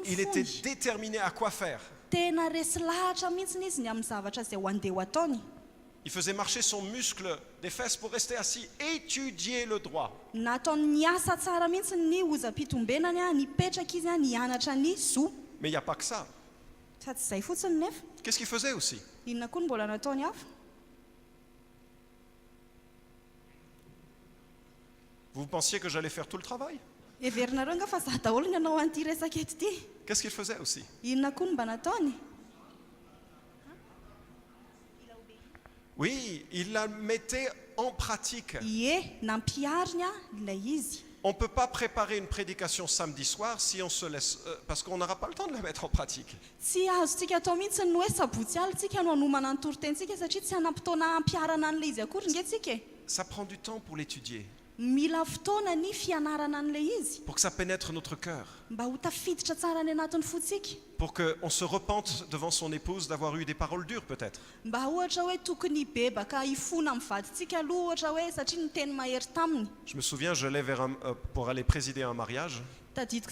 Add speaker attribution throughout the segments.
Speaker 1: Il était déterminé à quoi faire. Il faisait marcher son muscle des fesses pour rester assis, étudier le droit. Mais il n'y a pas que ça. Qu'est-ce qu'il faisait aussi? Vous pensiez que j'allais faire tout le travail? Qu'est-ce qu'il faisait aussi? Oui, il la mettait en pratique. On ne peut pas préparer une prédication samedi soir si on se laisse, parce qu'on n'aura pas le temps de la mettre en pratique. Ça prend du temps pour l'étudier, pour que ça pénètre notre cœur, pour qu'on se repente devant son épouse d'avoir eu des paroles dures peut-être. Je me souviens, je l'ai pour aller présider un mariage. Et il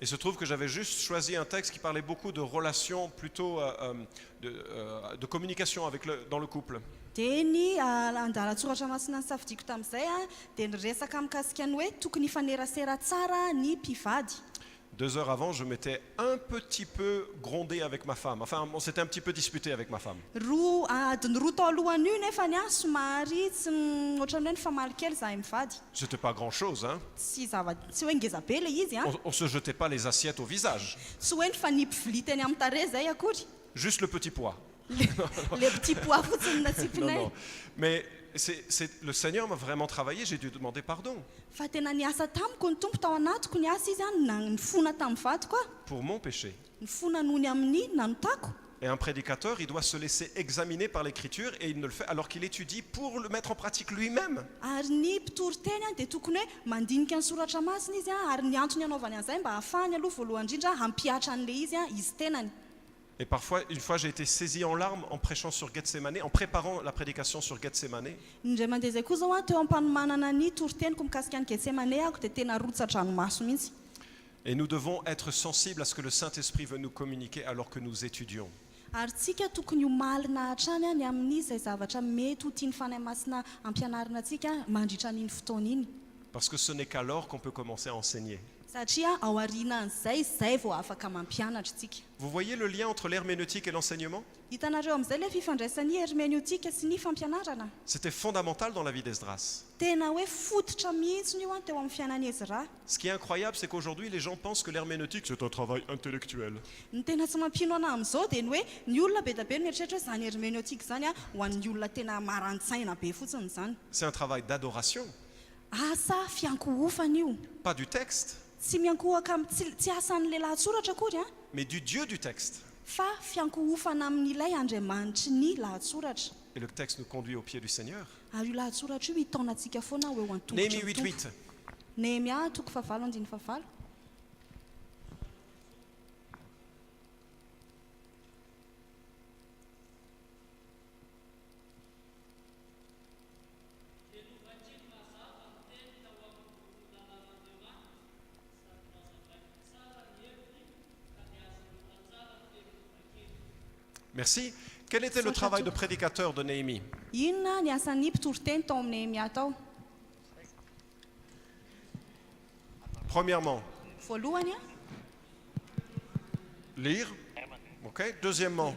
Speaker 1: se trouve que j'avais juste choisi un texte qui parlait beaucoup de relations, plutôt de communication dans le couple. 2 heures avant, je m'étais un petit peu grondé avec ma femme. Enfin, on s'était un petit peu disputé avec ma femme. C'était pas grand-chose, hein. On se jetait pas les assiettes au visage. Juste le petit pois.
Speaker 2: Les petits pois.
Speaker 1: Non. Mais le Seigneur m'a vraiment travaillé, j'ai dû demander pardon. Pour mon péché. Et un prédicateur, il doit se laisser examiner par l'Écriture et il ne le fait alors qu'il étudie pour le mettre en pratique lui-même. Et parfois, une fois, j'ai été saisi en larmes en prêchant sur Gethsemane, en préparant la prédication sur Gethsemane. Et nous devons être sensibles à ce que le Saint-Esprit veut nous communiquer alors que nous étudions. Parce que ce n'est qu'alors qu'on peut commencer à enseigner. Vous voyez le lien entre l'herméneutique et l'enseignement? C'était fondamental dans la vie d'Esdras. Ce qui est incroyable, c'est qu'aujourd'hui, les gens pensent que l'herméneutique, c'est un travail intellectuel. C'est un travail d'adoration. Pas du texte, mais du Dieu du texte. Et le texte nous conduit au pied du Seigneur. Néhémie 8:8. Merci. Quel était le travail de prédicateur de Néhémie? Premièrement, lire. Okay. Deuxièmement,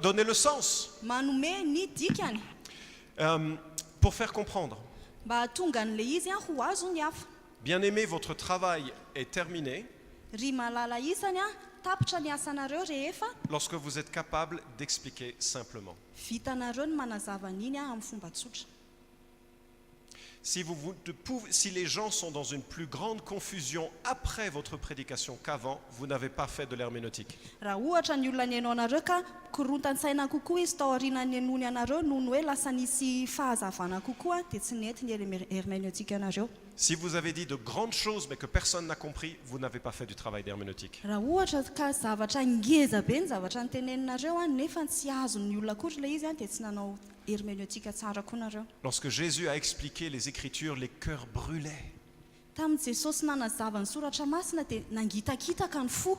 Speaker 1: donner le sens. Pour faire comprendre. Bien-aimé, votre travail est terminé lorsque vous êtes capable d'expliquer simplement. Si les gens sont dans une plus grande confusion après votre prédication qu'avant, vous n'avez pas fait de l'herméneutique. Si vous avez dit de grandes choses mais que personne n'a compris, vous n'avez pas fait du travail d'herméneutique.
Speaker 2: hermeneutika tsara koa nareo.
Speaker 1: Lorsque Jésus a expliqué les Écritures, les cœurs brûlaient.
Speaker 2: Tamin'ny Jesosy nanazava ny soratra masina dia nangitakitaka ny fo.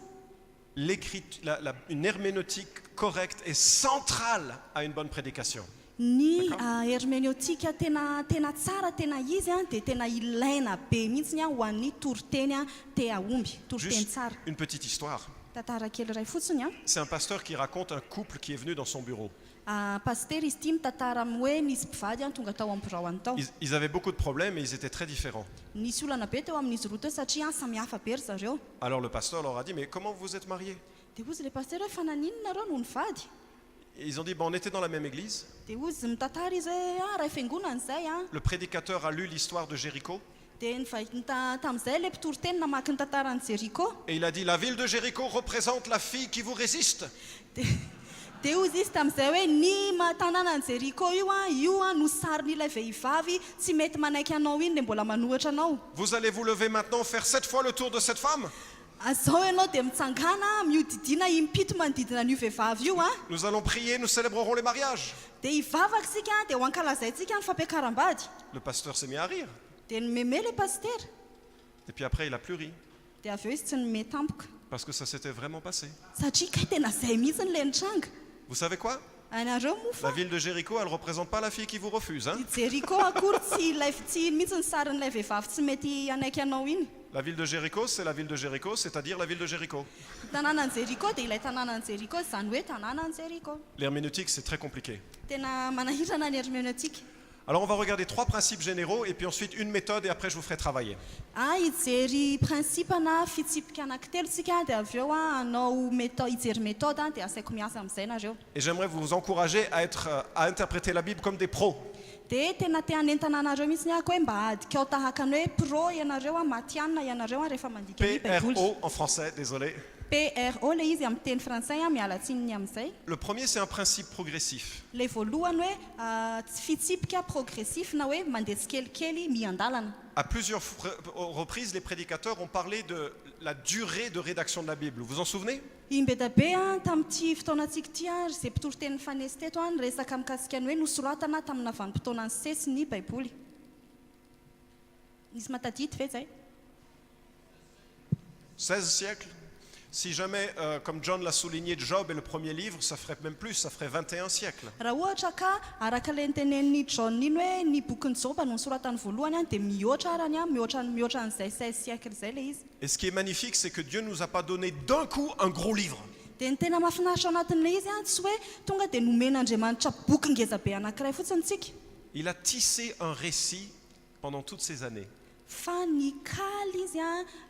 Speaker 1: Une herméneutique correcte est centrale à une bonne prédication.
Speaker 2: Ny hermeneutika tena tsara tena izy dia tena ilaina be mihitsy ho an'ny toriteny te aomby, toriteny
Speaker 1: Juste
Speaker 2: tsara.
Speaker 1: une petite histoire.
Speaker 2: Tantara kely iray fotsiny.
Speaker 1: C'est un pasteur qui raconte un couple qui est venu dans son bureau.
Speaker 2: Pastery izy ity mitantara hoe nisy mpivady tonga tao amin'ny biraoany tao.
Speaker 1: Ils avaient beaucoup de problèmes et ils étaient très différents.
Speaker 2: Nisy olana be teo amin'izy roa teo satria samihafa be ry zareo.
Speaker 1: Alors le pasteur leur a dit, mais comment vous êtes mariés?
Speaker 2: Dia ozy le paster hoe fa naninona reo no nivady.
Speaker 1: Et ils ont dit, on était dans la même église.
Speaker 2: Dia ozy mitantara izy hoe ray fiangonana izay.
Speaker 1: Le prédicateur a lu l'histoire de Jéricho.
Speaker 2: Dia tamin'izay le mpitoriteny namaky ny tantaran'ny Jeriko.
Speaker 1: Et il a dit, la ville de Jéricho représente la fille qui vous résiste.
Speaker 2: Dia ozy izy tamin'izay hoe ny tanànan'ny Jeriko io no sarin'ilay vehivavy tsy mety manaiky anao iny dia mbola manohitra anao.
Speaker 1: Vous allez vous lever maintenant, faire 7 fois le tour de cette femme.
Speaker 2: Azao ianao dia mitsangana miodidina impito manodidina an'io vehivavy io.
Speaker 1: Nous allons prier, nous célébrerons les mariages.
Speaker 2: Dia hivavaka isika dia ho ankalazaintsika ny fampiakaram-bady.
Speaker 1: Le pasteur s'est mis à rire.
Speaker 2: Dia nomeme le paster.
Speaker 1: Et puis après, il a plus ri.
Speaker 2: Dia avy eo izy tsy nome tampoka.
Speaker 1: Parce que ça s'était vraiment passé.
Speaker 2: Satria kay tena zay mihitsy le nitranga.
Speaker 1: Vous savez quoi?
Speaker 2: Anareo moa fa
Speaker 1: La ville de Jéricho, elle ne représente pas la fille qui vous refuse. Hein?
Speaker 2: Jeriko akory tsy mihitsy ny sarin'ilay vehivavy tsy mety anaiky anao iny.
Speaker 1: La ville de Jéricho, c'est la ville de Jéricho, c'est-à-dire la ville de Jéricho.
Speaker 2: Tanànan'ny Jeriko dia ilay tanànan'ny Jeriko izany hoe tanànan'ny Jeriko.
Speaker 1: L'herméneutique, c'est très compliqué.
Speaker 2: Tena manahirana ny hermeneutika.
Speaker 1: Alors on va regarder 3 principes généraux et puis ensuite une méthode et après je vous ferai travailler.
Speaker 2: Hijery principana fitsipika anankitelo tsika dia avy eo anao hijery méthode dia asaiko miasa amin'izay nareo.
Speaker 1: Et j'aimerais vous encourager à interpréter la Bible comme des pros.
Speaker 2: Dia tena te hanentana anareo mihitsy ny ako hoe mba adika ao tahaka ny hoe pro ianareo matianina ianareo rehefa mandika ny Baiboly.
Speaker 1: PRO en français, désolé.
Speaker 2: PRO le izy amin'ny teny frantsay miala tsininy amin'izay.
Speaker 1: Le premier, c'est un principe progressif.
Speaker 2: Le voalohany hoe fitsipika progressif na hoe mandeha tsikelikely miandalana.
Speaker 1: À plusieurs reprises, les prédicateurs ont parlé de la durée de rédaction de la Bible. Vous vous en souvenez?
Speaker 2: Imbeda be tamin'ity fotoanantsika ity izay mpitoriteny fanesy teto resaka mikasika ny hoe nosoratana tamina vanim-potoanany sesy ny Baiboly. Nisy matadity ve zay?
Speaker 1: 16 siècles. Si jamais, comme John l'a souligné, Job est le premier livre, ça ferait même plus, ça ferait 21 siècles.
Speaker 2: Raha ohatra ka araka le nitenen'ny John iny hoe ny bokin'ny Job no nosoratany voalohany dia mihoatra arany mihoatra an'izay 16 siècle zay le izy.
Speaker 1: Et ce qui est magnifique, c'est que Dieu ne nous a pas donné d'un coup un gros livre.
Speaker 2: Dia ny tena mahafinaritra ao anatin'le izy tsy hoe tonga dia nomen'Andriamanitra boky ngeza be anankiray fotsiny tsika.
Speaker 1: Il a tissé un récit pendant toutes ces années.
Speaker 2: Fa nikaly izy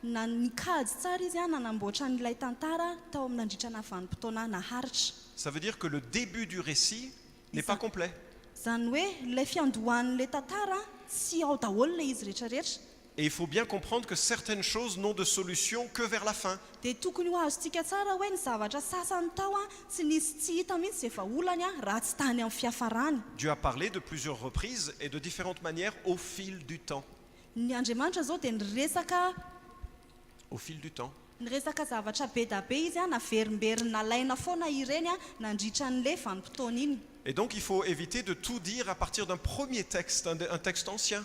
Speaker 2: na nikajy tsara izy nanamboatra n'ilay tantara tao amin'ny nandritrana vanim-potoana naharitra.
Speaker 1: Ça veut dire que le début du récit n'est pas complet.
Speaker 2: Zany hoe ilay fiandohan'ilay tantara tsy ao daholo le izy rehetrarehetra.
Speaker 1: Et il faut bien comprendre que certaines choses n'ont de solution que vers la fin.
Speaker 2: Dia tokony ho azontsika tsara hoe ny zavatra sasany tao tsy nisy tsy hita mihitsy efa olany raha tsy tany amin'ny fiafarany.
Speaker 1: Dieu a parlé de plusieurs reprises et de différentes manières au fil du temps.
Speaker 2: Ny Andriamanitra zao dia niresaka
Speaker 1: Au fil du temps.
Speaker 2: niresaka zavatra be da be izy naverimberina nalaina foana ireny nandritra n'le vanim-potoana iny.
Speaker 1: Et donc il faut éviter de tout dire à partir d'un premier texte, un texte ancien.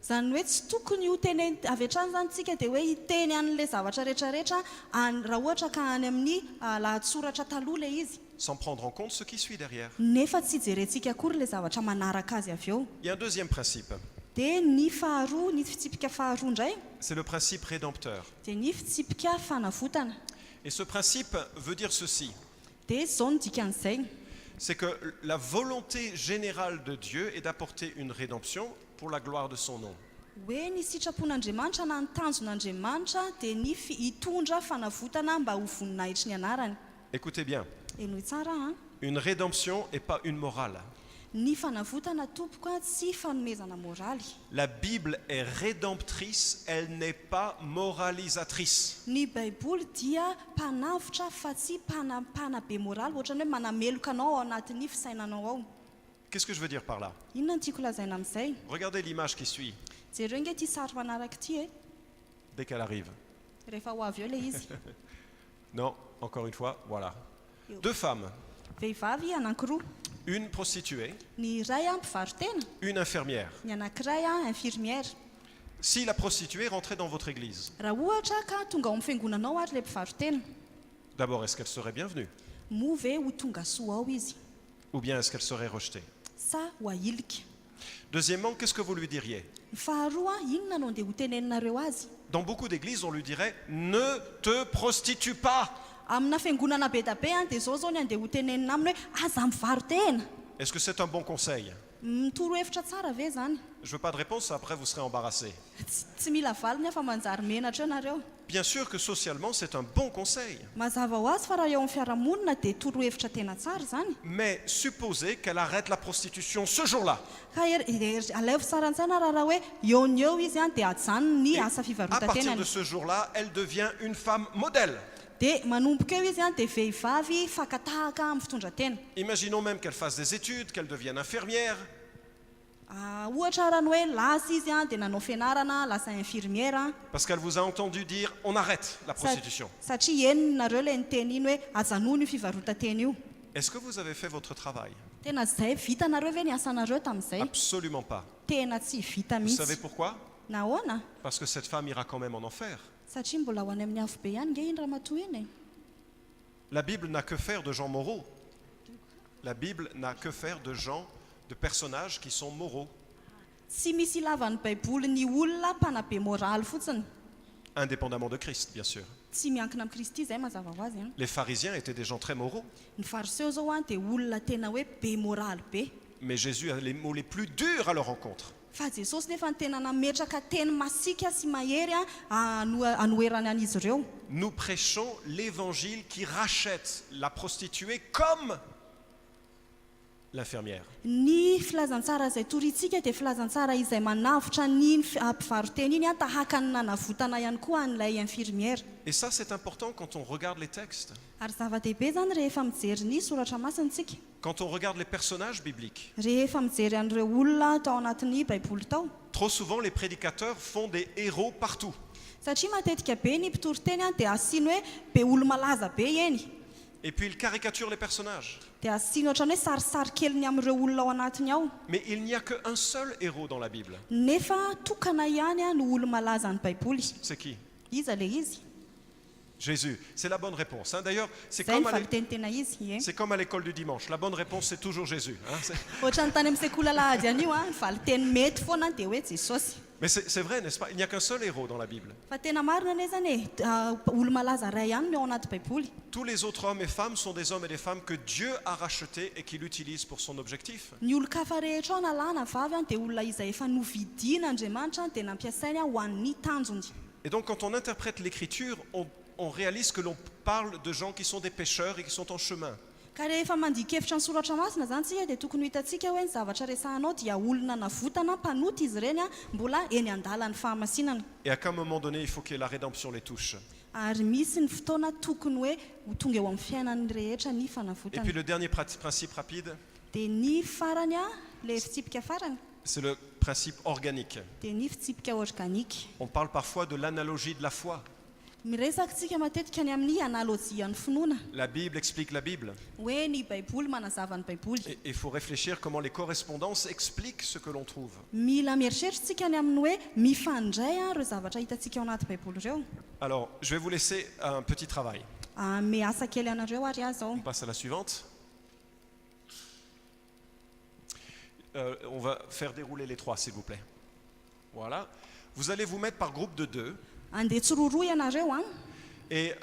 Speaker 2: Zany hoe tsy tokony ho teny avy hatrany zany tsika dia hoe hiteny an'le zavatra rehetrarehetra raha ohatra ka any amin'ny lahatsoratra taloha le izy.
Speaker 1: Sans prendre en compte ce qui suit derrière.
Speaker 2: Nefa tsy jerentsika akory le zavatra manaraka azy avy eo.
Speaker 1: Il y a un deuxième principe.
Speaker 2: Dia ny faharoa, ny fitsipika faharoa indray
Speaker 1: C'est le principe rédempteur.
Speaker 2: dia ny fitsipika fanavotana.
Speaker 1: Et ce principe veut dire ceci.
Speaker 2: Dia zao ny dikan'izay.
Speaker 1: C'est que la volonté générale de Dieu est d'apporter une rédemption pour la gloire de son nom.
Speaker 2: Hoe ny sitrapon'Andriamanitra na ny tanjon'Andriamanitra dia ny hitondra fanavotana mba ho voninahitry ny anarany.
Speaker 1: Écoutez bien,
Speaker 2: Eno tsara
Speaker 1: une rédemption et pas une morale.
Speaker 2: ny fanavotana tompoko tsy fanomezana moraly.
Speaker 1: La Bible est rédemptrice, elle n'est pas moralisatrice.
Speaker 2: Ny Baiboly dia mpanavotra fa tsy mpana be moraly ohatrany hoe manameloka anao ao anatin'ny fisainanao ao.
Speaker 1: Qu'est-ce que je veux dire par là?
Speaker 2: Inona no tiako lazaina amin'izay?
Speaker 1: Regardez l'image qui suit,
Speaker 2: Jereo nge ity sary manaraka ity
Speaker 1: dès qu'elle arrive.
Speaker 2: rehefa ho avy eo le izy.
Speaker 1: Non, encore une fois, voilà. 2 femmes.
Speaker 2: Vehivavy anankiroa.
Speaker 1: une prostituée,
Speaker 2: ny iray a mpivarotena,
Speaker 1: une infirmière.
Speaker 2: ny anankiray a infirmière.
Speaker 1: Si la prostituée rentrait dans votre église,
Speaker 2: Raha ohatra ka tonga ao amin'ny fiangonanao ary le mpivarotena,
Speaker 1: d'abord, est-ce qu'elle serait bienvenue?
Speaker 2: moa ve ho tonga soa ao izy
Speaker 1: Ou bien est-ce qu'elle serait rejetée?
Speaker 2: sa ho ahilika?
Speaker 1: Deuxièmement, qu'est-ce que vous lui diriez?
Speaker 2: Ny faharoa, inona no andeha ho teneninareo azy?
Speaker 1: Dans beaucoup d'églises, on lui dirait « Ne te prostitue pas ».
Speaker 2: Amina fiangonana be da be dia zao zao ny andeha ho tenenina aminy hoe aza mivarotena.
Speaker 1: Est-ce que c'est un bon conseil?
Speaker 2: Toro-hevitra tsara ve zany?
Speaker 1: Je veux pas de réponse, après vous serez embarrassé.
Speaker 2: Tsy mila valiny afa manjary menatra ianareo.
Speaker 1: Bien sûr que socialement, c'est un bon conseil.
Speaker 2: Mazava ho azy fa raha eo amin'ny fiarahamonina dia toro-hevitra tena tsara zany.
Speaker 1: Mais supposez qu'elle arrête la prostitution ce jour-là.
Speaker 2: Ka alaivo tsara an-tsaina raha hoe eo ny eo izy dia ajanony ny
Speaker 1: Et
Speaker 2: asa
Speaker 1: à partir
Speaker 2: fivarotan-tenany.
Speaker 1: de ce jour-là, elle devient une femme modèle.
Speaker 2: Dia manomboka eo izy dia vehivavy fakatahaka amin'ny fitondran-tena.
Speaker 1: Imaginons même qu'elle fasse des études, qu'elle devienne infirmière.
Speaker 2: Ohatra raha ny hoe lasa izy dia nanao fianarana lasa infirmière.
Speaker 1: Parce qu'elle vous a entendu dire on arrête la prostitution.
Speaker 2: Satria henonareo ilay niteny iny hoe ajanony io fivarotan-tena io.
Speaker 1: Est-ce que vous avez fait votre travail?
Speaker 2: Tena izay vitanareo ve ny asanareo tamin'izay?
Speaker 1: Absolument pas.
Speaker 2: Tena tsy vita
Speaker 1: Vous savez
Speaker 2: mihitsy.
Speaker 1: pourquoi?
Speaker 2: Nahoana?
Speaker 1: Parce que cette femme ira quand même en enfer.
Speaker 2: Satria mbola ho any amin'ny avo be ihany nge iny raha matoa iny.
Speaker 1: La Bible n'a que faire de gens moraux. La Bible n'a que faire de gens, de personnages qui sont moraux,
Speaker 2: Tsy misy ilavan'ny baiboly ny olona mpanabe moraly fotsiny.
Speaker 1: indépendamment de Christ, bien sûr.
Speaker 2: Tsy miankina amin'ny Kristy izay mazava ho azy.
Speaker 1: Les pharisiens étaient des gens très moraux,
Speaker 2: Ny fariseo zao dia olona tena hoe be moraly be.
Speaker 1: mais Jésus a les mots les plus durs à leur rencontre.
Speaker 2: Fa Jesosy nefa ny tena nametraka teny masika sy mahery anoherany an'izy ireo.
Speaker 1: Nous prêchons l'évangile qui rachète la prostituée comme l'infirmière.
Speaker 2: Ny filazantsara izay torintsika dia filazantsara izay manavotra ny mpivaroteny iny tahaka ny nanavotana ihany koa an'ilay infirmière.
Speaker 1: Et ça, c'est important quand on regarde les textes,
Speaker 2: Ary zava-dehibe zany rehefa mijery ny soratra masintsika.
Speaker 1: quand on regarde les personnages bibliques.
Speaker 2: Rehefa mijery an'ireo olona tao anatin'ny baiboly tao.
Speaker 1: Trop souvent, les prédicateurs font des héros partout.
Speaker 2: Satria matetika be ny mpitory-teny dia asiany hoe be olo malaza be eny.
Speaker 1: Et puis, ils caricaturent les personnages.
Speaker 2: Dia asiany ohatrany hoe sarisary keliny amin'ireo olona ao anatiny ao.
Speaker 1: Mais il n'y a qu'un seul héros dans la Bible.
Speaker 2: Nefa tokana ihany no olo malaza ny baiboly.
Speaker 1: C'est qui?
Speaker 2: Iza le izy?
Speaker 1: Jésus. C'est la bonne réponse. D'ailleurs, c'est
Speaker 2: Zay ny
Speaker 1: comme,
Speaker 2: valitenitena izy. Ie.
Speaker 1: c'est comme à l'école du dimanche. La bonne réponse, c'est toujours Jésus. C'est-
Speaker 2: Ohatrany tany amin'ny sekoly alahady any io ny valiteny mety foana dia hoe Jesosy.
Speaker 1: Mais c'est vrai, n'est-ce pas? Il n'y a qu'un seul héros dans la Bible.
Speaker 2: Fa tena marina nezany olo malaza ray ihany no ao anaty baiboly.
Speaker 1: Tous les autres hommes et femmes sont des hommes et des femmes que Dieu a rachetés et qu'il utilise pour son objectif.
Speaker 2: Ny olo-kafa rehetra ao na lahy na vavy dia olona izay efa novidiana Andriamanitra dia nampiasainy ho an'ny tanjony.
Speaker 1: Et donc, quand on interprète l'Écriture, on réalise que l'on parle de gens qui sont des pécheurs et qui sont en chemin.
Speaker 2: Ka rehefa mandika-hevitra ny soratra masina zany tsika dia tokony ho hitantsika hoe ny zavatra resahanao dia olona navotana mpanoty izy ireny mbola eny an-dalan'ny fahamasinana.
Speaker 1: Et à qu'à un moment donné, il faut que la rédemption les touche.
Speaker 2: Ary misy ny fotoana tokony hoe ho tonga eo amin'ny fiainan'ny rehetra ny
Speaker 1: Et
Speaker 2: fanavotana.
Speaker 1: puis le dernier principe rapide,
Speaker 2: Dia ny farany le fitsipika farany
Speaker 1: c'est le principe organique.
Speaker 2: dia ny fitsipika organika.
Speaker 1: On parle parfois de l'analogie de la foi.
Speaker 2: Miresaka tsika matetika ny amin'ny analojia ny finoana
Speaker 1: La Bible explique la Bible.
Speaker 2: hoe ny baiboly manazava ny baiboly.
Speaker 1: Et il faut réfléchir comment les correspondances expliquent ce que l'on trouve.
Speaker 2: Mila mieritreritra ny amin'ny hoe mifandray ireo zavatra hitantsika ao anaty baiboly ireo.
Speaker 1: Alors, je vais vous laisser un petit travail.
Speaker 2: Miasa kely anareo ary azy ao.
Speaker 1: On passe à la suivante. On va faire dérouler les trois, s'il vous plaît. Voilà. Vous allez vous mettre par groupe de 2.
Speaker 2: Andeha tsiroroa ianareo
Speaker 1: Et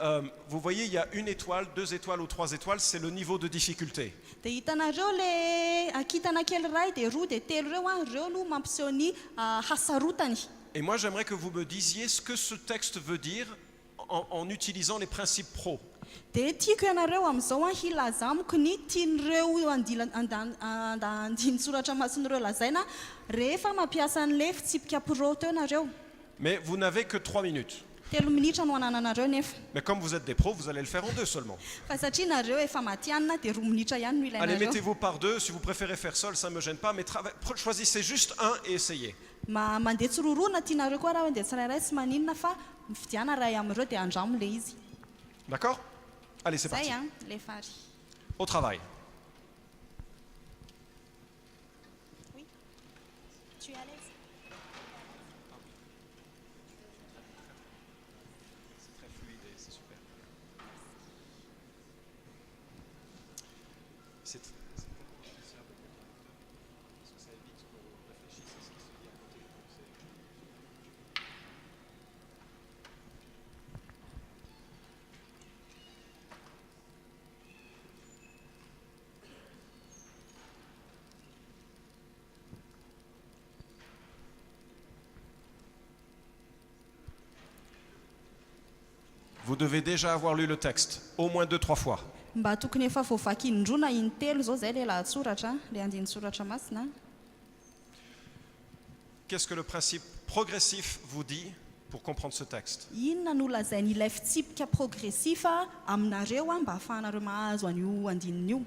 Speaker 1: vous voyez, il y a 1 étoile, 2 étoiles ou 3 étoiles, c'est le niveau de difficulté.
Speaker 2: dia hitanareo le akitana kely ray dia roa dia telo ireo no mampiseho ny hasarotany.
Speaker 1: Et moi, j'aimerais que vous me disiez ce que ce texte veut dire en utilisant les principes pro.
Speaker 2: Dia tiako ianareo amin'izao hilaza amiko ny tian'ireo andiny soratra masin'ireo lazaina rehefa mampiasa an'le fitsipika pro teo ianareo.
Speaker 1: Mais vous n'avez que 3 minutes.
Speaker 2: 3 minitra no anananareo nefa.
Speaker 1: Mais comme vous êtes des pros, vous allez le faire en 2 seulement.
Speaker 2: Fa satria nareo efa matianina dia 2 minitra ihany no
Speaker 1: Allez,
Speaker 2: ilainareo.
Speaker 1: mettez-vous par 2. Si vous préférez faire seul, ça ne me gêne pas. Mais choisissez juste un et essayez.
Speaker 2: Mandeha tsiroroana tianareo koa raha andeha tsirairay sy maninona fa mifidiana ray amin'ireo dia andramo le izy.
Speaker 1: D'accord? Allez, c'est parti.
Speaker 2: Zay le fary.
Speaker 1: Au travail. vous devez déjà avoir lu le texte, au moins 2-3 fois.
Speaker 2: mba tokony efa voavaky indrona intelo zao zay le lahatsoratra le andiny-tsoratra masina.
Speaker 1: Qu'est-ce que le principe progressif vous dit pour comprendre ce texte?
Speaker 2: Inona no lazainy ilay fitsipika progressifa aminareo mba ahafahanareo mahazo an'io andininy io?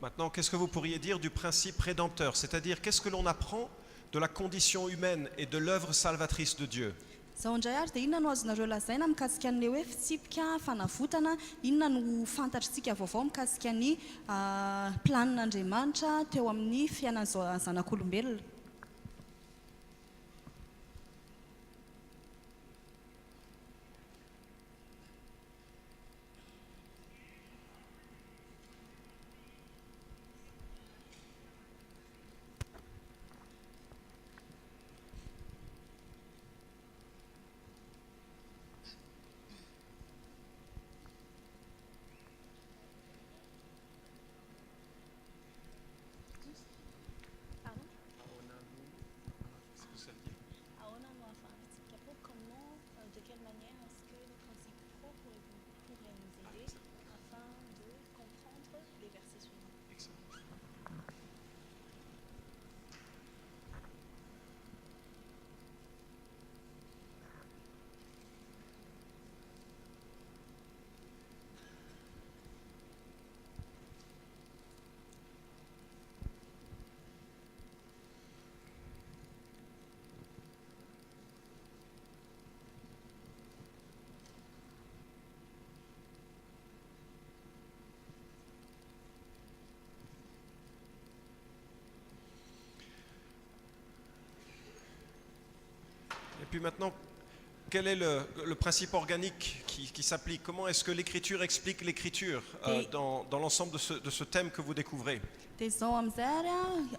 Speaker 1: Maintenant, qu'est-ce que vous pourriez dire du principe rédempteur? C'est-à-dire, qu'est-ce que l'on apprend de la condition humaine et de l'œuvre salvatrice de Dieu?
Speaker 2: Zao indray ary dia inona no azonareo lazaina mikasika an'ilay hoe fitsipika fanavotana, inona no fantatrintsika vaovao mikasika ny planin'Andriamanitra teo amin'ny fiainana zanak'olombelona? Ahoana no ahafahan'ny fitsipika pro, comment, de quelle manière est-ce que le principe pro pourrait nous aider afin de comprendre les versets suivants?
Speaker 1: Et puis maintenant, quel est le principe organique qui s'applique? Comment est-ce que l'Écriture explique l'Écriture dans l'ensemble de ce thème que vous découvrez?
Speaker 2: Dia izao amin'izay ary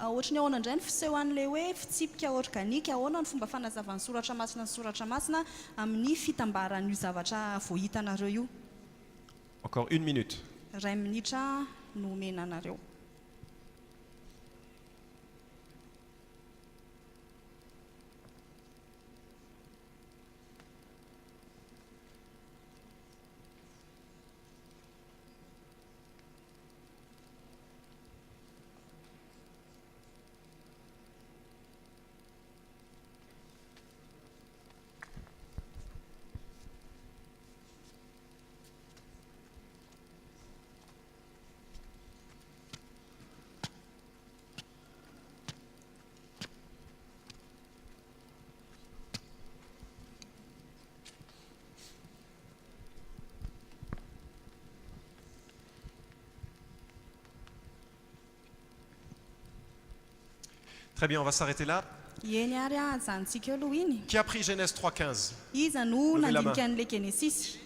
Speaker 2: ohatra ny ahoana indray ny fiseho an'ilay hoe fitsipika organika, ahoana ny fomba fanazavan'ny soratra masina ny soratra masina amin'ny fitambaran'io zavatra voahitanareo io?
Speaker 1: Encore 1 minute.
Speaker 2: 2 minitra no omena anareo.
Speaker 1: Très bien, on va s'arrêter là.
Speaker 2: Eny ary ajanontsika eo aloha iny.
Speaker 1: Qui a pris Genèse 3:15?
Speaker 2: Iza no
Speaker 1: Levez la
Speaker 2: nandinika an'ilay Genesisy?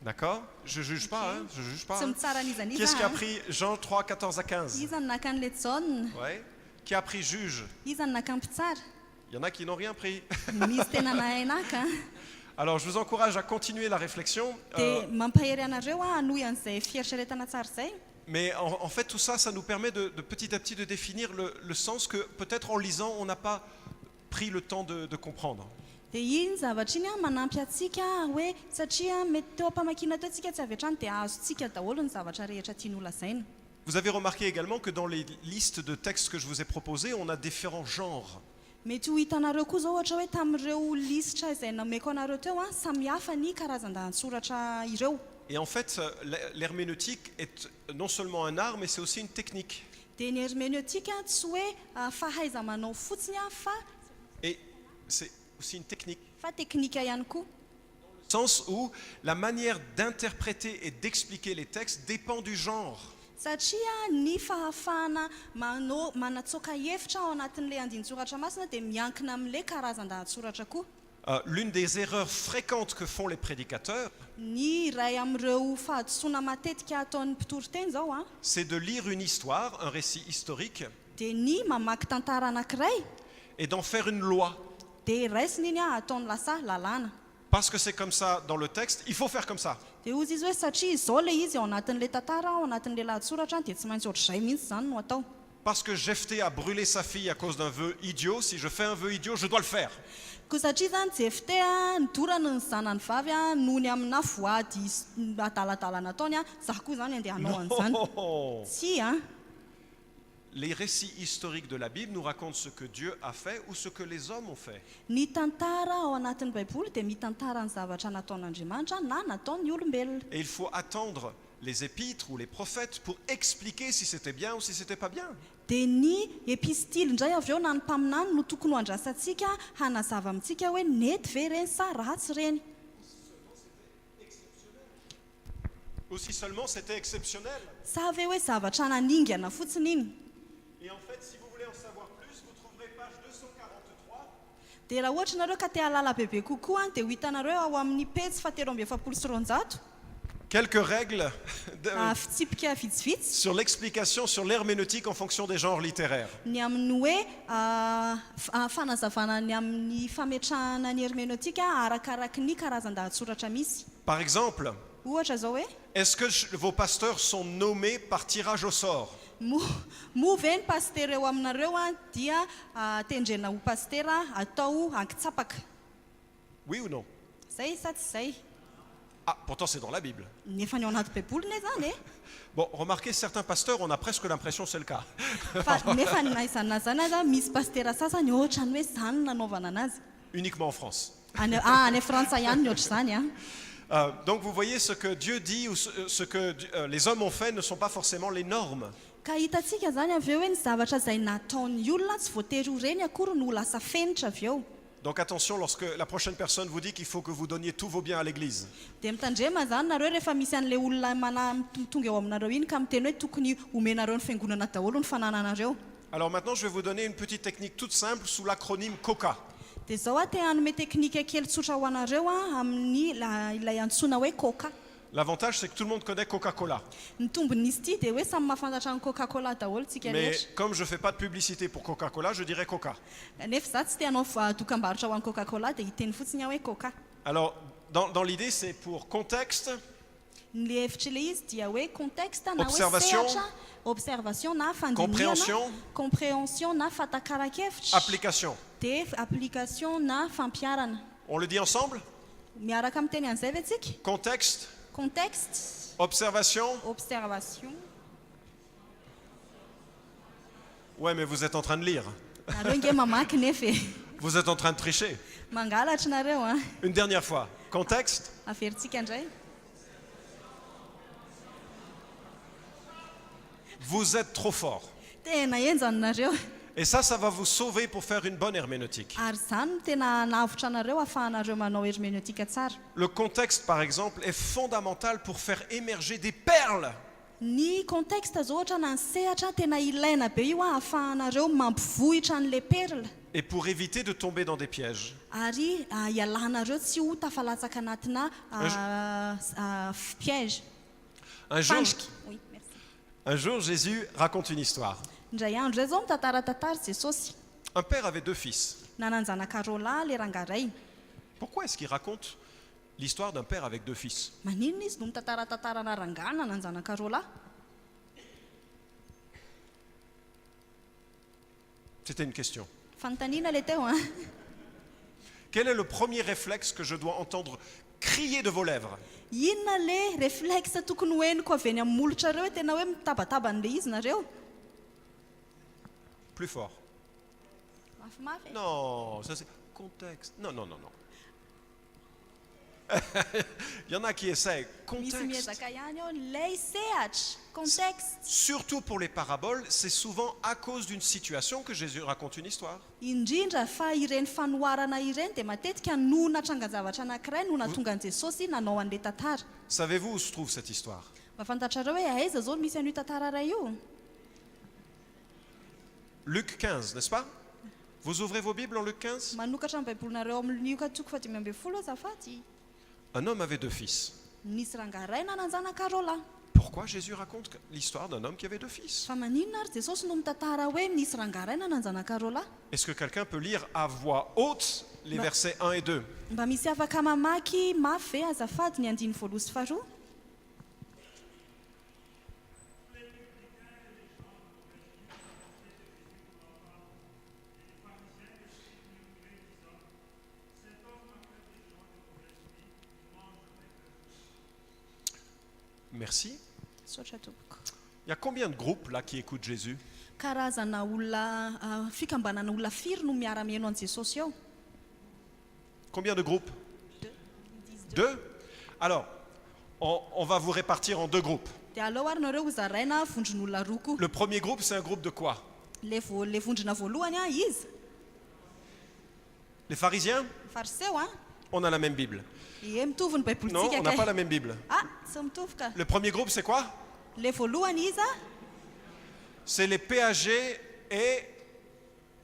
Speaker 1: D'accord? Je ne juge pas, hein? Je juge pas.
Speaker 2: Tsy mitsara an'iza
Speaker 1: Qui est-ce qui a
Speaker 2: an'iza.
Speaker 1: pris Jean 3:14-15?
Speaker 2: Iza no naka an'ilay Jaune?
Speaker 1: Ouais. Qui a pris juge?
Speaker 2: Iza no naka mpitsara?
Speaker 1: Il y en a qui n'ont rien pris.
Speaker 2: Misy tena nahay naka.
Speaker 1: Alors je vous encourage à continuer la réflexion.
Speaker 2: Dia mampahery anareo hanohy an'izay fieritreretana tsara izay.
Speaker 1: Mais en fait, tout ça, ça nous permet de petit à petit de définir le sens que peut-être en lisant, on n'a pas pris le temps de comprendre.
Speaker 2: Dia iny zavatra iny manampy atsika hoe satria mety teo am-pamakiana teo tsika tsy avy hatrany dia azontsika daholo ny zavatra rehetra tiany ho lazaina.
Speaker 1: Vous avez remarqué également que dans les listes de textes que je vous ai proposées, on a différents genres.
Speaker 2: mety ho hitanareo koa zao ohatra hoe tamin'ireo lisitra izay nameko anareo teo a samihafa ny karazan-dahatsoratra ireo.
Speaker 1: Et en fait, l'herméneutique est non seulement un art, mais c'est aussi une technique.
Speaker 2: Dia ny hermeneutika tsy hoe fahaiza-manao fotsiny a
Speaker 1: Et c'est aussi une technique.
Speaker 2: fa teknika ihany koa.
Speaker 1: Sens où la manière d'interpréter et d'expliquer les textes dépend du genre.
Speaker 2: Satria ny fahafahana manatsoaka hevitra ao anatin'ilay andinin-tsoratra masina dia miankina amin'ilay karazan-dahatsoratra koa.
Speaker 1: L'une des erreurs fréquentes que font les prédicateurs,
Speaker 2: Ny iray amin'ireo fahadisoana matetika ataon'ny mpitory-teny zao a
Speaker 1: c'est de lire une histoire, un récit historique,
Speaker 2: dia ny mamaky tantara anankiray
Speaker 1: et d'en faire une loi.
Speaker 2: dia raisiny iny a ataony lasa lalàna.
Speaker 1: Parce que c'est comme ça dans le texte, il faut faire comme ça.
Speaker 2: Dia ozy izy hoe satria izao ilay izy ao anatin'ilay tantara ao anatin'ilay lahatsoratra dia tsy maintsy ohatr'izay mihitsy zany no atao.
Speaker 1: Parce que Jephthé a brûlé sa fille à cause d'un vœu idiot, si je fais un vœu idiot, je dois le faire.
Speaker 2: Koa satria zany Jefte a nidorana ny zanany vavy a nohony amina voady adaladalana ataony a zah koa zany andeha hanao an'izany.
Speaker 1: Non.
Speaker 2: Tsy a
Speaker 1: Les récits historiques de la Bible nous racontent ce que Dieu a fait ou ce que les hommes ont fait.
Speaker 2: ny tantara ao anatin'ny baiboly dia mitantara ny zavatra nataon'Andriamanitra na nataon'ny olombelona.
Speaker 1: Et il faut attendre les épîtres ou les prophètes pour expliquer si c'était bien ou si c'était pas bien.
Speaker 2: Dia ny epistily indray avy eo na ny mpaminany no tokony ho andrasantsika hanazava amintsika hoe nety ve reny sa ratsy reny.
Speaker 1: Aussi seulement c'était exceptionnel.
Speaker 2: Sa ve hoe zavatra naningana fotsiny iny.
Speaker 1: Et en fait, si vous voulez en savoir plus, vous trouverez page 243.
Speaker 2: Dia raha ohatra nareo ka te halala bebe kokoa dia ho hitanareo ao amin'ny pejy 770.
Speaker 1: Quelques règles
Speaker 2: Fitsipika vitsivitsy
Speaker 1: sur l'explication sur l'herméneutique en fonction des genres littéraires.
Speaker 2: ny amin'ny hoe fanazavana ny amin'ny fametrahana ny hermeneutika arakaraky ny karazan-dahatsoratra misy.
Speaker 1: Par exemple,
Speaker 2: Ohatra zao hoe
Speaker 1: est-ce que vos pasteurs sont nommés par tirage au sort?
Speaker 2: mo ve ny paster eo aminareo a dia tendrena ho pastera atao ankitsapaka.
Speaker 1: Oui ou non?
Speaker 2: Zay sa tsy zay?
Speaker 1: Ah, pourtant c'est dans la Bible.
Speaker 2: Nefa ny ao anaty baiboly ne zany e.
Speaker 1: Bon, remarquez, certains pasteurs, on a presque l'impression que c'est le cas.
Speaker 2: Fa nefa ny naizana zany aza misy pastera sasany ohatrany hoe zany nanaovana anazy.
Speaker 1: Uniquement en France.
Speaker 2: Any Frantsa ihany ny ohatr' zany a.
Speaker 1: Donc vous voyez ce que Dieu dit ou ce que les hommes ont fait ne sont pas forcément les normes.
Speaker 2: Ka hitantsika zany avy eo hoe ny zavatra izay nataon'ny olona tsy voatery ho reny akory no lasa fenitra avy eo.
Speaker 1: Donc attention lorsque la prochaine personne vous dit qu'il faut que vous donniez tous vos biens à l'église.
Speaker 2: Dia mitandrema zany nareo rehefa misy an'ilay olona tonga eo aminareo iny ka miteny hoe tokony omenareo ny fiangonana daholo ny fanananareo.
Speaker 1: Alors maintenant je vais vous donner une petite technique toute simple sous l'acronyme COCA.
Speaker 2: Dia zao a te hanome teknika kely tsotra ho anareo a amin'ny ilay antsoina hoe coca.
Speaker 1: L'avantage c'est que tout le monde connaît Coca-Cola.
Speaker 2: Ny tombon'izy ity dia hoe samy mahafantatra ny Coca-Cola daholo tsika
Speaker 1: Mais
Speaker 2: rehetra.
Speaker 1: comme je ne fais pas de publicité pour Coca-Cola, je dirais Coca.
Speaker 2: Nefa za tsy te hanao dokam-barotra ho an'ny Coca-Cola dia hiteny fotsiny aho hoe coca.
Speaker 1: Alors dans l'idée c'est pour contexte,
Speaker 2: Ny hevitra ilay izy dia hoe contexte na hoe
Speaker 1: Observation.
Speaker 2: sehatra, observation na fandinihana,
Speaker 1: Compréhension.
Speaker 2: compréhension na fatakara-kevitra,
Speaker 1: application.
Speaker 2: dia application na fampiarana.
Speaker 1: On le dit ensemble?
Speaker 2: Miaraka miteny an'izay ve tsika?
Speaker 1: Contexte,
Speaker 2: Contexte,
Speaker 1: observation.
Speaker 2: observation.
Speaker 1: Ouais, mais vous êtes en train de lire.
Speaker 2: Nareo nge mamaky nefa e.
Speaker 1: Vous êtes en train de tricher.
Speaker 2: Mangalatra nareo a.
Speaker 1: Une dernière fois. Contexte,
Speaker 2: Averintsika indray.
Speaker 1: vous êtes trop fort.
Speaker 2: Tena enjany nareo.
Speaker 1: Et ça va vous sauver pour faire une bonne herméneutique.
Speaker 2: Ary zany no tena nahavotra anareo ahafahanareo manao hermeneutika tsara.
Speaker 1: Le contexte, par exemple, est fondamental pour faire émerger des perles.
Speaker 2: Ny contexte zao ohatra na ny sehatra tena ilaina be io a ahafahanareo mampivohitra an'ilay perla.
Speaker 1: Et pour éviter de tomber dans des pièges.
Speaker 2: Ary ialanareo tsy ho tafalatsaka anatina piège.
Speaker 1: Un jour,
Speaker 2: Fandriky. Oui, merci.
Speaker 1: un jour, Jésus raconte une histoire.
Speaker 2: Indray andro zay zao mitantara Jesosy.
Speaker 1: Un père avait 2 fils.
Speaker 2: Nananjanaka roa lahy le rangaray.
Speaker 1: Pourquoi est-ce qu'il raconte l'histoire d'un père avec 2 fils?
Speaker 2: Maninona izy no mitantaratantarana rangahy nananjanaka roa lahy?
Speaker 1: C'était une question.
Speaker 2: Fanontaniana le teo
Speaker 1: Quel est le premier réflexe que je dois entendre crier de vos lèvres?
Speaker 2: inona le réflexe tokony hoeniko avy eny amin'ny molotra reo hoe tena hoe mitabatabany izy nareo.
Speaker 1: Plus fort.
Speaker 2: Mafimafy e.
Speaker 1: Non, ça c'est contexte. Non, non, non, non. Il y en a qui essayent.
Speaker 2: Misy
Speaker 1: Contexte.
Speaker 2: miezaka ihany ao lay sehatra, contexte.
Speaker 1: Surtout pour les paraboles, c'est souvent à cause d'une situation que Jésus raconte une histoire.
Speaker 2: Indrindra fa ireny fanoharana ireny dia matetika no natrangan-javatra anankiray no natonga an' Jesosy nanao an'ilay tantara.
Speaker 1: Savez-vous où se trouve cette histoire?
Speaker 2: Mba fantatrareo hoe aiza zao no misy an'io tantara iray io?
Speaker 1: Luc 15, n'est-ce pas? Vous ouvrez vos Bibles en Luc 15?
Speaker 2: Manokatra ny baibolinareo amin'io katoko 15 azafady.
Speaker 1: Un homme avait 2 fils.
Speaker 2: Nisy rangaray nananjanaka roalahy.
Speaker 1: Pourquoi Jésus raconte l'histoire d'un homme qui avait 2 fils?
Speaker 2: Fa maninona ary Jesosy no mitantara hoe nisy rangaray nananjanaka roalahy?
Speaker 1: Est-ce que quelqu'un peut lire à voix haute les versets 1 et 2?
Speaker 2: Mba misy afaka mamaky mafy ve azafady ny 1 sy 2?
Speaker 1: Merci.
Speaker 2: Saotra tompoko.
Speaker 1: Il y a combien de groupes là qui écoutent Jésus?
Speaker 2: Karazana olona fikambanana olona firy no miara-mihaino an' Jesosy eo?
Speaker 1: Combien de groupes? 2. Alors, on va vous répartir en 2 groupes.
Speaker 2: Dia aleo ary nareo ho zaraina vondron'olona roko.
Speaker 1: Le premier groupe, c'est un groupe de quoi?
Speaker 2: Le vondrona voalohany izy
Speaker 1: Les pharisiens?
Speaker 2: fariseo
Speaker 1: On a la même Bible.
Speaker 2: ie mitovy ny
Speaker 1: Non,
Speaker 2: baibolintsika
Speaker 1: on n'a pas la même Bible.
Speaker 2: tsy mitovy ka.
Speaker 1: Le premier groupe, c'est quoi?
Speaker 2: Le voalohany izy
Speaker 1: C'est les péagers et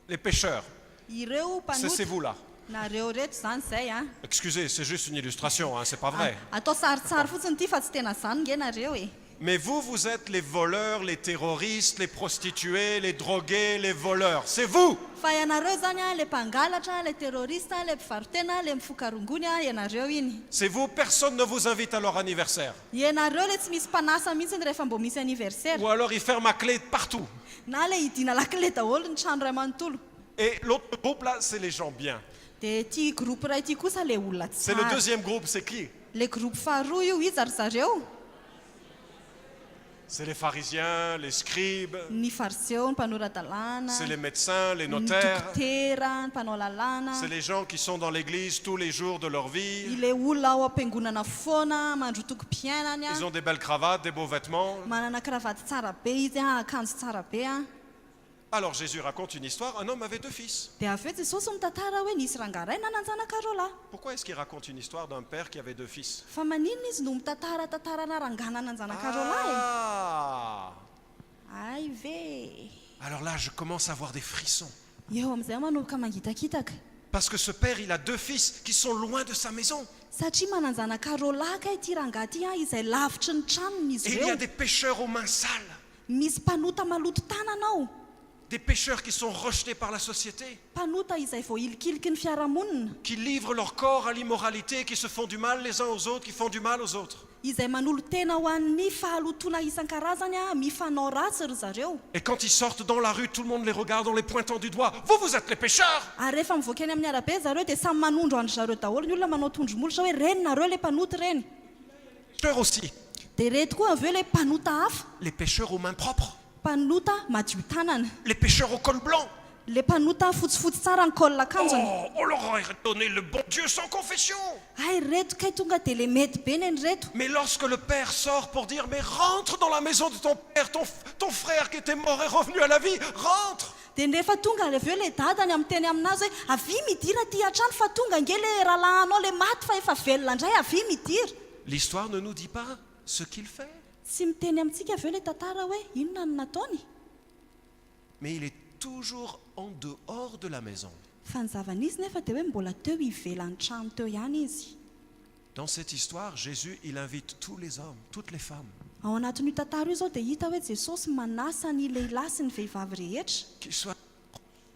Speaker 1: les pêcheurs.
Speaker 2: ireo
Speaker 1: C'est
Speaker 2: mpanota
Speaker 1: vous là.
Speaker 2: nareo reto zany zay
Speaker 1: Excusez, c'est juste une illustration, hein, c'est pas vrai.
Speaker 2: atao saritsary fotsiny ity fa tsy tena zany nge nareo e.
Speaker 1: Mais vous êtes les voleurs, les terroristes, les prostituées, les drogués, les voleurs. C'est vous!
Speaker 2: Fa ianareo zany le mpangalatra, le terrorista, le mpivarotena, le mifokarongony ianareo iny.
Speaker 1: C'est vous, personne ne vous invite à leur anniversaire.
Speaker 2: Ianareo le tsy misy mpanasa mihitsy rehefa mbo misy anniversaire.
Speaker 1: Ou alors ils ferment à clé partout.
Speaker 2: Na le idina lakile daholo ny trano ray manontolo.
Speaker 1: Et l'autre groupe là, c'est les gens bien.
Speaker 2: Dia ty groupe ray ty kosa le olona
Speaker 1: C'est le
Speaker 2: tsara.
Speaker 1: deuxième groupe, c'est qui?
Speaker 2: Le groupe faharoa io izy ary zareo
Speaker 1: C'est les pharisiens, les scribes,
Speaker 2: ny fariseo, ny mpanorandalàna,
Speaker 1: c'est les médecins, les
Speaker 2: ny
Speaker 1: notaires.
Speaker 2: dokotera, ny mpanao lalàna,
Speaker 1: C'est les gens qui sont dans l'église tous les jours de leur vie.
Speaker 2: ile olona ao am-piangonana foana mandro toko-piainany
Speaker 1: Ils ont des belles cravates, des beaux vêtements.
Speaker 2: manana kravaty tsara be izy akanjo tsara be
Speaker 1: Alors Jésus raconte une histoire, un homme avait 2 fils.
Speaker 2: dia avy eo Jesosy mitantara hoe nisy rangaray nananjanaka roalahy.
Speaker 1: Pourquoi est-ce qu'il raconte une histoire d'un père qui avait 2 fils?
Speaker 2: Fa maninona izy no mitantara tantarana rangana nanjanaka roalahy
Speaker 1: Ah!
Speaker 2: ay ve
Speaker 1: Alors là, je commence à avoir des frissons.
Speaker 2: eo amin'izay manomboka mangitakitaka
Speaker 1: Parce que ce père, il a 2 fils qui sont loin de sa maison.
Speaker 2: satria mananjanaka roalahy ka ity rangahy ty izay lavitry ny tranony
Speaker 1: Et
Speaker 2: izy
Speaker 1: il y a
Speaker 2: ireo.
Speaker 1: des pêcheurs aux mains sales.
Speaker 2: Misy mpanota maloto tanana ao,
Speaker 1: Des pêcheurs qui sont rejetés par la société.
Speaker 2: mpanota izay vao ilikiliky ny fiarahamonina,
Speaker 1: Qui livrent leur corps à l'immoralité, qui se font du mal les uns aux autres, qui font du mal aux autres.
Speaker 2: izay manolo tena ho an'ny fahalotona isan-karazany mifanao ratsy ry zareo.
Speaker 1: Et quand ils sortent dans la rue, tout le monde les regarde en les pointant du doigt. Vous êtes les pêcheurs!
Speaker 2: Ary rehefa mivoaka eny amin'ny arabe zareo dia samy manondro andry zareo daholo ny olona manao tondromolotra hoe reny nareo le mpanoty reny.
Speaker 1: Pêcheurs aussi.
Speaker 2: Dia reto koa avy eo le mpanota hafa,
Speaker 1: Les pêcheurs aux mains propres.
Speaker 2: mpanota madio tanana,
Speaker 1: Les pêcheurs au col blanc.
Speaker 2: le mpanota fotsifotsy tsara ny col akanjony.
Speaker 1: Oh, on leur aurait donné le bon Dieu sans confession.
Speaker 2: Ay reto kay tonga dia le mety be neny reto.
Speaker 1: Mais lorsque le père sort pour dire, mais rentre dans la maison de ton père, ton frère qui était mort est revenu à la vie, rentre.
Speaker 2: Dia rehefa tonga avy eo le dadany amin'ny teny aminazy hoe avy midira ty an-trano fa tonga nge le rahalahanao le maty fa efa velona indray avy midira.
Speaker 1: L'histoire ne nous dit pas ce qu'il fait.
Speaker 2: Tsy miteny amintsika avy eo le tantara hoe inona no nataony.
Speaker 1: Mais il est toujours en dehors de la maison.
Speaker 2: Fa ny zavanizy nefa dia hoe mbola teo ivelan'ny trano teo ihany izy.
Speaker 1: Dans cette histoire, Jésus, il invite tous les hommes, toutes les femmes,
Speaker 2: Ao anatin'io tantara io zao dia hita hoe Jesosy manasa ny lehilahy sy ny vehivavy rehetra,
Speaker 1: qu'ils soient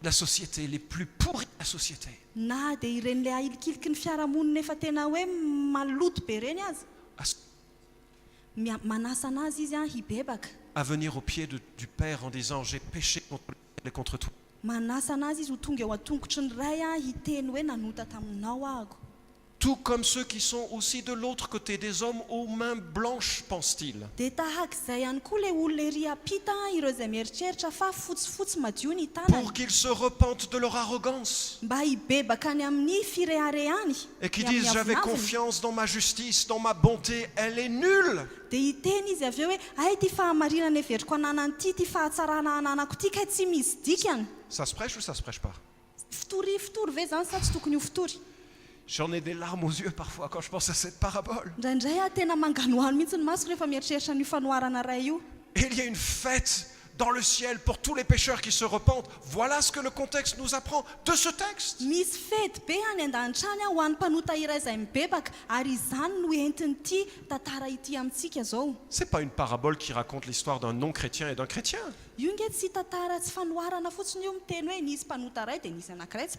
Speaker 1: de la société, les plus pourris de la société,
Speaker 2: na dia ireny le ahilikiliky ny fiarahamonina efa tena hoe maloto be reny azy. Manasa anazy izy hibebaka.
Speaker 1: à venir au pied du Père en disant, j'ai péché contre le ciel et contre toi.
Speaker 2: Manasa anazy izy ho tonga eo an-tongotry ny ray hiteny hoe nanota taminao ahako.
Speaker 1: tout comme ceux qui sont aussi de l'autre côté, des hommes aux mains blanches, pense-t-il.
Speaker 2: Dia tahak'izay ihany koa ilay olona ery ampita ireo izay mieritreritra fa fotsifotsy madio ny tanany
Speaker 1: Pour qu'ils se repentent de leur arrogance
Speaker 2: mba hibebaka any amin'ny fireharehany
Speaker 1: et qui
Speaker 2: ny amin'ny
Speaker 1: disent j'avais
Speaker 2: avinaviny.
Speaker 1: confiance dans ma justice, dans ma bonté, elle est nulle.
Speaker 2: Dia hiteny izy avy eo hoe ay ty fahamarinana everiko ananany ty fahatsarana ananako ty kay tsy misy dikany.
Speaker 1: Ça se prêche ou ça se prêche pas?
Speaker 2: Fitory ve zany sa tsy tokony ho fitory?
Speaker 1: J'en ai des larmes aux yeux parfois quand je pense à cette parabole.
Speaker 2: Indraindray tena manganohano mihitsy ny masoko rehefa mieritreritra ny fanoharana ray io.
Speaker 1: Et il y a une fête dans le ciel pour tous les pécheurs qui se repentent. Voilà ce que le contexte nous apprend de ce texte.
Speaker 2: Misy fety be any an-danitrany ho an'ny mpanota iray izay mibebaka ary izany no entin'ity tantara ity amintsika zao.
Speaker 1: C'est pas une parabole qui raconte l'histoire d'un non-chrétien et d'un chrétien.
Speaker 2: Io nge tsy tantara tsy fanoharana fotsiny io miteny hoe nisy mpanota ray dia nisy anankiray tsy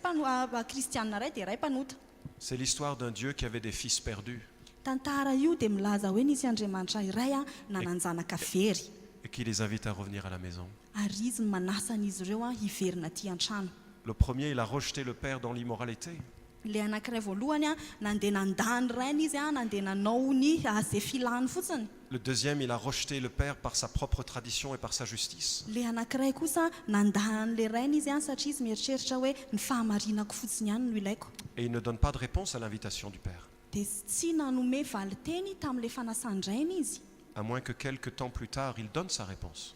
Speaker 2: kristianina ray dia ray mpanota.
Speaker 1: C'est l'histoire d'un Dieu qui avait des fils perdus
Speaker 2: Tantara io dia milaza hoe nisy Andriamanitra iray nananjanaka very
Speaker 1: et qui les invite à revenir à la maison.
Speaker 2: ary izy no manasan'izy ireo hiverina aty an-trano.
Speaker 1: Le premier, il a rejeté le père dans l'immoralité.
Speaker 2: Le anankiray voalohany nandeha nandany rainy izy nandeha nanao ny zay filany fotsiny.
Speaker 1: Le deuxième, il a rejeté le père par sa propre tradition et par sa justice.
Speaker 2: Le anankiray kosa nandany le rainy izy satria izy mieritreritra hoe ny fahamarinako fotsiny ihany no ilaiko.
Speaker 1: Et il ne donne pas de réponse à l'invitation du père.
Speaker 2: Dia tsy nanome valiteny tamin'ilay fanasan-drainy izy.
Speaker 1: À moins que quelques temps plus tard, il donne sa réponse.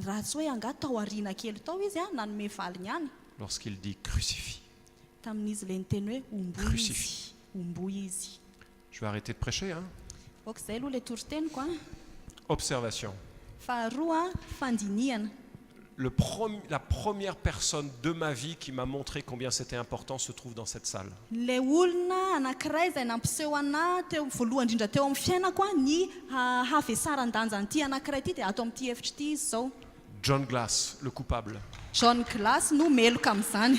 Speaker 2: Raha tsy hoe anga tao aoriana kely tao izy nanome valiny ihany.
Speaker 1: Lorsqu'il dit crucifie.
Speaker 2: Tamin'izy le niteny hoe omboy izy.
Speaker 1: Crucifie.
Speaker 2: Omboy izy.
Speaker 1: Je vais arrêter de prêcher.
Speaker 2: Okizay aloha le toriteny
Speaker 1: Observation.
Speaker 2: Faharoa fandinihana.
Speaker 1: La première personne de ma vie qui m'a montré combien c'était important se trouve dans cette salle.
Speaker 2: Le olona anankiray izay nampiseho ana teo voalohany indrindra teo amin'ny fiainako ny havesaran-danjany anankiray ity dia ato amin'ity efitra ity izy zao.
Speaker 1: John Glass, le coupable.
Speaker 2: John Glass no meloka amin'izany.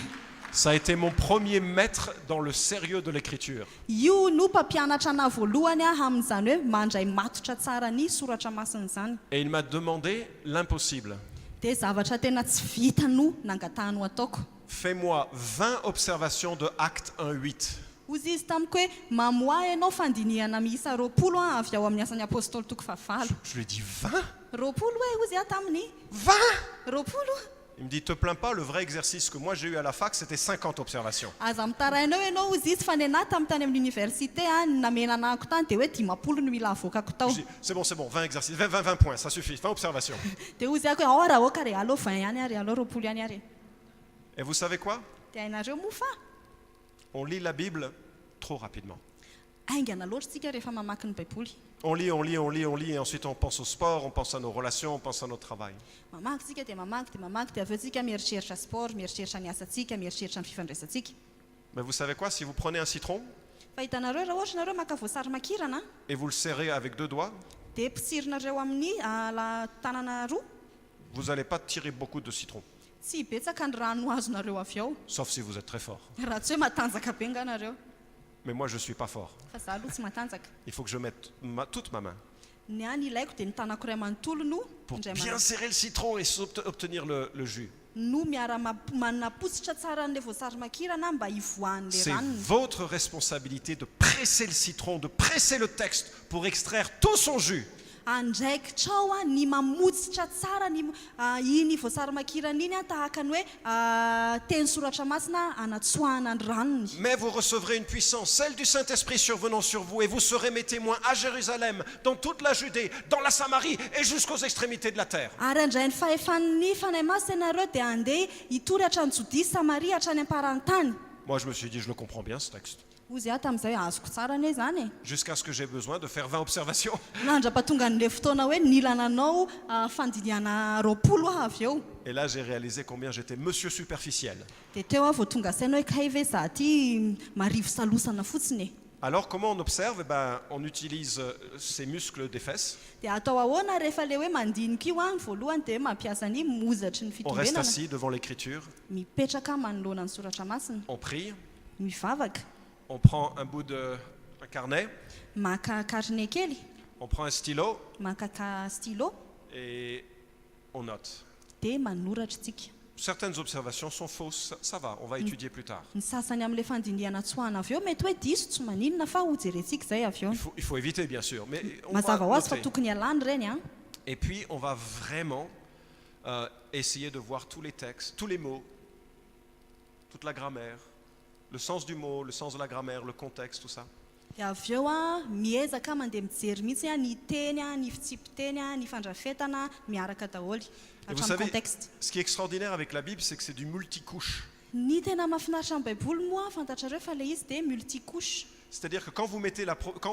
Speaker 1: Ça a été mon premier maître dans le sérieux de l'écriture.
Speaker 2: Io no mpampianatra ana voalohany amin'izany hoe mandray matotra tsara ny soratra masina izany.
Speaker 1: Et il m'a demandé l'impossible.
Speaker 2: Dia zavatra tena tsy vita no nangatahany ataoko.
Speaker 1: Fais-moi 20 observations de Actes 1:8.
Speaker 2: Ozy izy tamiko hoe mamoa ianao fandinihana miisa 20 avy ao amin'ny asan'ny apôstôly toko 20.
Speaker 1: Je lui ai dit 20
Speaker 2: 20 hoe ozy tamin'ny
Speaker 1: 20
Speaker 2: 20.
Speaker 1: Il me dit, te plains pas, le vrai exercice que moi j'ai eu à la fac, c'était 50 observations.
Speaker 2: Aza mitarainao ianao ozy izy fa ny anahy tamin'ny tany amin'ny université namena anako tany dia hoe 10 no mila avokako tao.
Speaker 1: Je dis, c'est bon, 20 exercices, 20 points, ça suffit, 20 observations.
Speaker 2: Dia ozy ako hoe raha oka re alao 20 ihany ary alao 20 ihany ary.
Speaker 1: Et vous savez quoi?
Speaker 2: Dia hainareo mofa
Speaker 1: On lit la Bible trop rapidement.
Speaker 2: aingana loatra tsika rehefa mamaky ny baiboly.
Speaker 1: On lit, et ensuite on pense au sport, on pense à nos relations, on pense à notre travail.
Speaker 2: Mamaky tsika dia mamaky dia avy eo tsika mieritreritra sport, mieritreritra ny asantsika, mieritreritra ny fifandraisantsika.
Speaker 1: Mais vous savez quoi? Si vous prenez un citron
Speaker 2: Fa hitanareo raha ohatra nareo maka voasary makirana
Speaker 1: et vous le serrez avec 2 doigts,
Speaker 2: dia pitsirinareo amin'ny tanana roa,
Speaker 1: vous n'allez pas tirer beaucoup de citron,
Speaker 2: tsy betsaka ny rano azonareo avy ao
Speaker 1: sauf si vous êtes très fort.
Speaker 2: raha tsy hoe matanjaka be nganareo.
Speaker 1: Mais moi je ne suis pas fort.
Speaker 2: Fa za aloha tsy matanjaka.
Speaker 1: Il faut que je mette toute ma main
Speaker 2: Ny any ilaiko dia ny tanako iray manontolo no
Speaker 1: pour
Speaker 2: indray
Speaker 1: bien serrer le citron et obtenir le jus.
Speaker 2: no miara manapositra tsara n'ilay voasary makirana mba hivoahan'ilay
Speaker 1: C'est
Speaker 2: ranony.
Speaker 1: votre responsabilité de presser le citron, de presser le texte pour extraire tout son jus.
Speaker 2: Andraikitrao ny mamotsitra tsara iny voasary makirana iny tahaka ny hoe teny soratra masina anatsoahana ny ranony.
Speaker 1: Mais vous recevrez une puissance, celle du Saint-Esprit survenant sur vous, et vous serez mes témoins à Jérusalem, dans toute la Judée, dans la Samarie et jusqu'aux extrémités de la terre.
Speaker 2: Ary andray ny fahefan'ny fanahy masina ianareo dia andeha hitory hatrany Jodia, Samaria, hatrany am-paran'ny tany.
Speaker 1: Moi je me suis dit, je le comprends bien ce texte.
Speaker 2: Ozy aho tamin'izay hoe azoko tsara ane zany e.
Speaker 1: Jusqu'à ce que j'ai besoin de faire 20 observations.
Speaker 2: Nandrapatonga n'ilay fotoana hoe nila nanao fandiniana 20 aho avy eo.
Speaker 1: Et là j'ai réalisé combien j'étais monsieur superficiel.
Speaker 2: Dia teo aho vao tonga saina hoe kay ve za ty marivo salosana fotsiny e.
Speaker 1: Alors comment on observe? On utilise ses muscles des fesses.
Speaker 2: Dia atao ahoana rehefa le hoe mandinika io voalohany dia mampiasa ny mozatry ny
Speaker 1: On reste
Speaker 2: fitombenana.
Speaker 1: assis devant l'écriture,
Speaker 2: Mipetraka manoloana ny soratra masina.
Speaker 1: on prie,
Speaker 2: Mivavaka.
Speaker 1: on prend un bout de un carnet,
Speaker 2: Maka carnet kely,
Speaker 1: on prend un stylo
Speaker 2: maka stylo
Speaker 1: et on note.
Speaker 2: dia manoratra tsika.
Speaker 1: certaines observations sont fausses, ça va, on va étudier plus tard.
Speaker 2: Ny sasany amin'ilay fandinihana tsoahana avy eo mety hoe diso tsy maninona fa ho jerentsika izay avy eo.
Speaker 1: Il faut éviter bien sûr, mais on va
Speaker 2: Mazava ho azy fa
Speaker 1: noter.
Speaker 2: tokony alany ireny a.
Speaker 1: Et puis on va vraiment essayer de voir tous les textes, tous les mots, toute la grammaire, le sens du mot, le sens de la grammaire, le contexte, tout ça.
Speaker 2: Dia avy eo a miezaka mandeha mijery mihitsy a ny teny a, ny fitsipiteny a, ny fandrafetana miaraka daholo
Speaker 1: Et vous
Speaker 2: hatramin'ny
Speaker 1: savez,
Speaker 2: contexte.
Speaker 1: ce qui est extraordinaire avec la Bible, c'est que c'est du multicouche.
Speaker 2: Ny tena mahafinaritra amin'ny baiboly moa fantatrareo fa ilay izy dia multicouche.
Speaker 1: C'est-à-dire que quand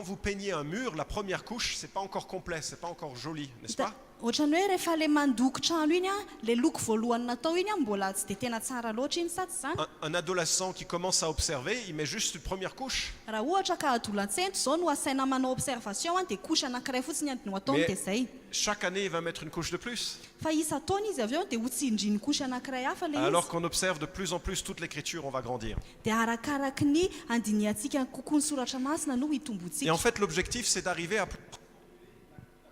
Speaker 1: vous peignez un mur, la première couche, c'est pas encore complet, c'est pas encore joli, n'est-ce pas?
Speaker 2: Ohatrany hoe rehefa ilay mandoko trano iny a, ilay loko voalohany natao iny a mbola tsy dia tena tsara loatra iny sa tsy izany.
Speaker 1: Un adolescent qui commence à observer, il met juste une première couche.
Speaker 2: Raha ohatra ka adolatsento izao no asaina manao observation a dia couche anankiray fotsiny no ataony dia izay.
Speaker 1: Chaque année, il va mettre une couche de plus.
Speaker 2: Fa isa-taona izy avy eo dia ho tsindriny couche anankiray hafa ilay
Speaker 1: Alors
Speaker 2: izy.
Speaker 1: qu'on observe de plus en plus toute l'écriture, on va grandir.
Speaker 2: Dia arakaraky ny andiniantsika kokoa ny soratra masina no
Speaker 1: Et
Speaker 2: hitombotsika.
Speaker 1: en fait, l'objectif, c'est d'arriver à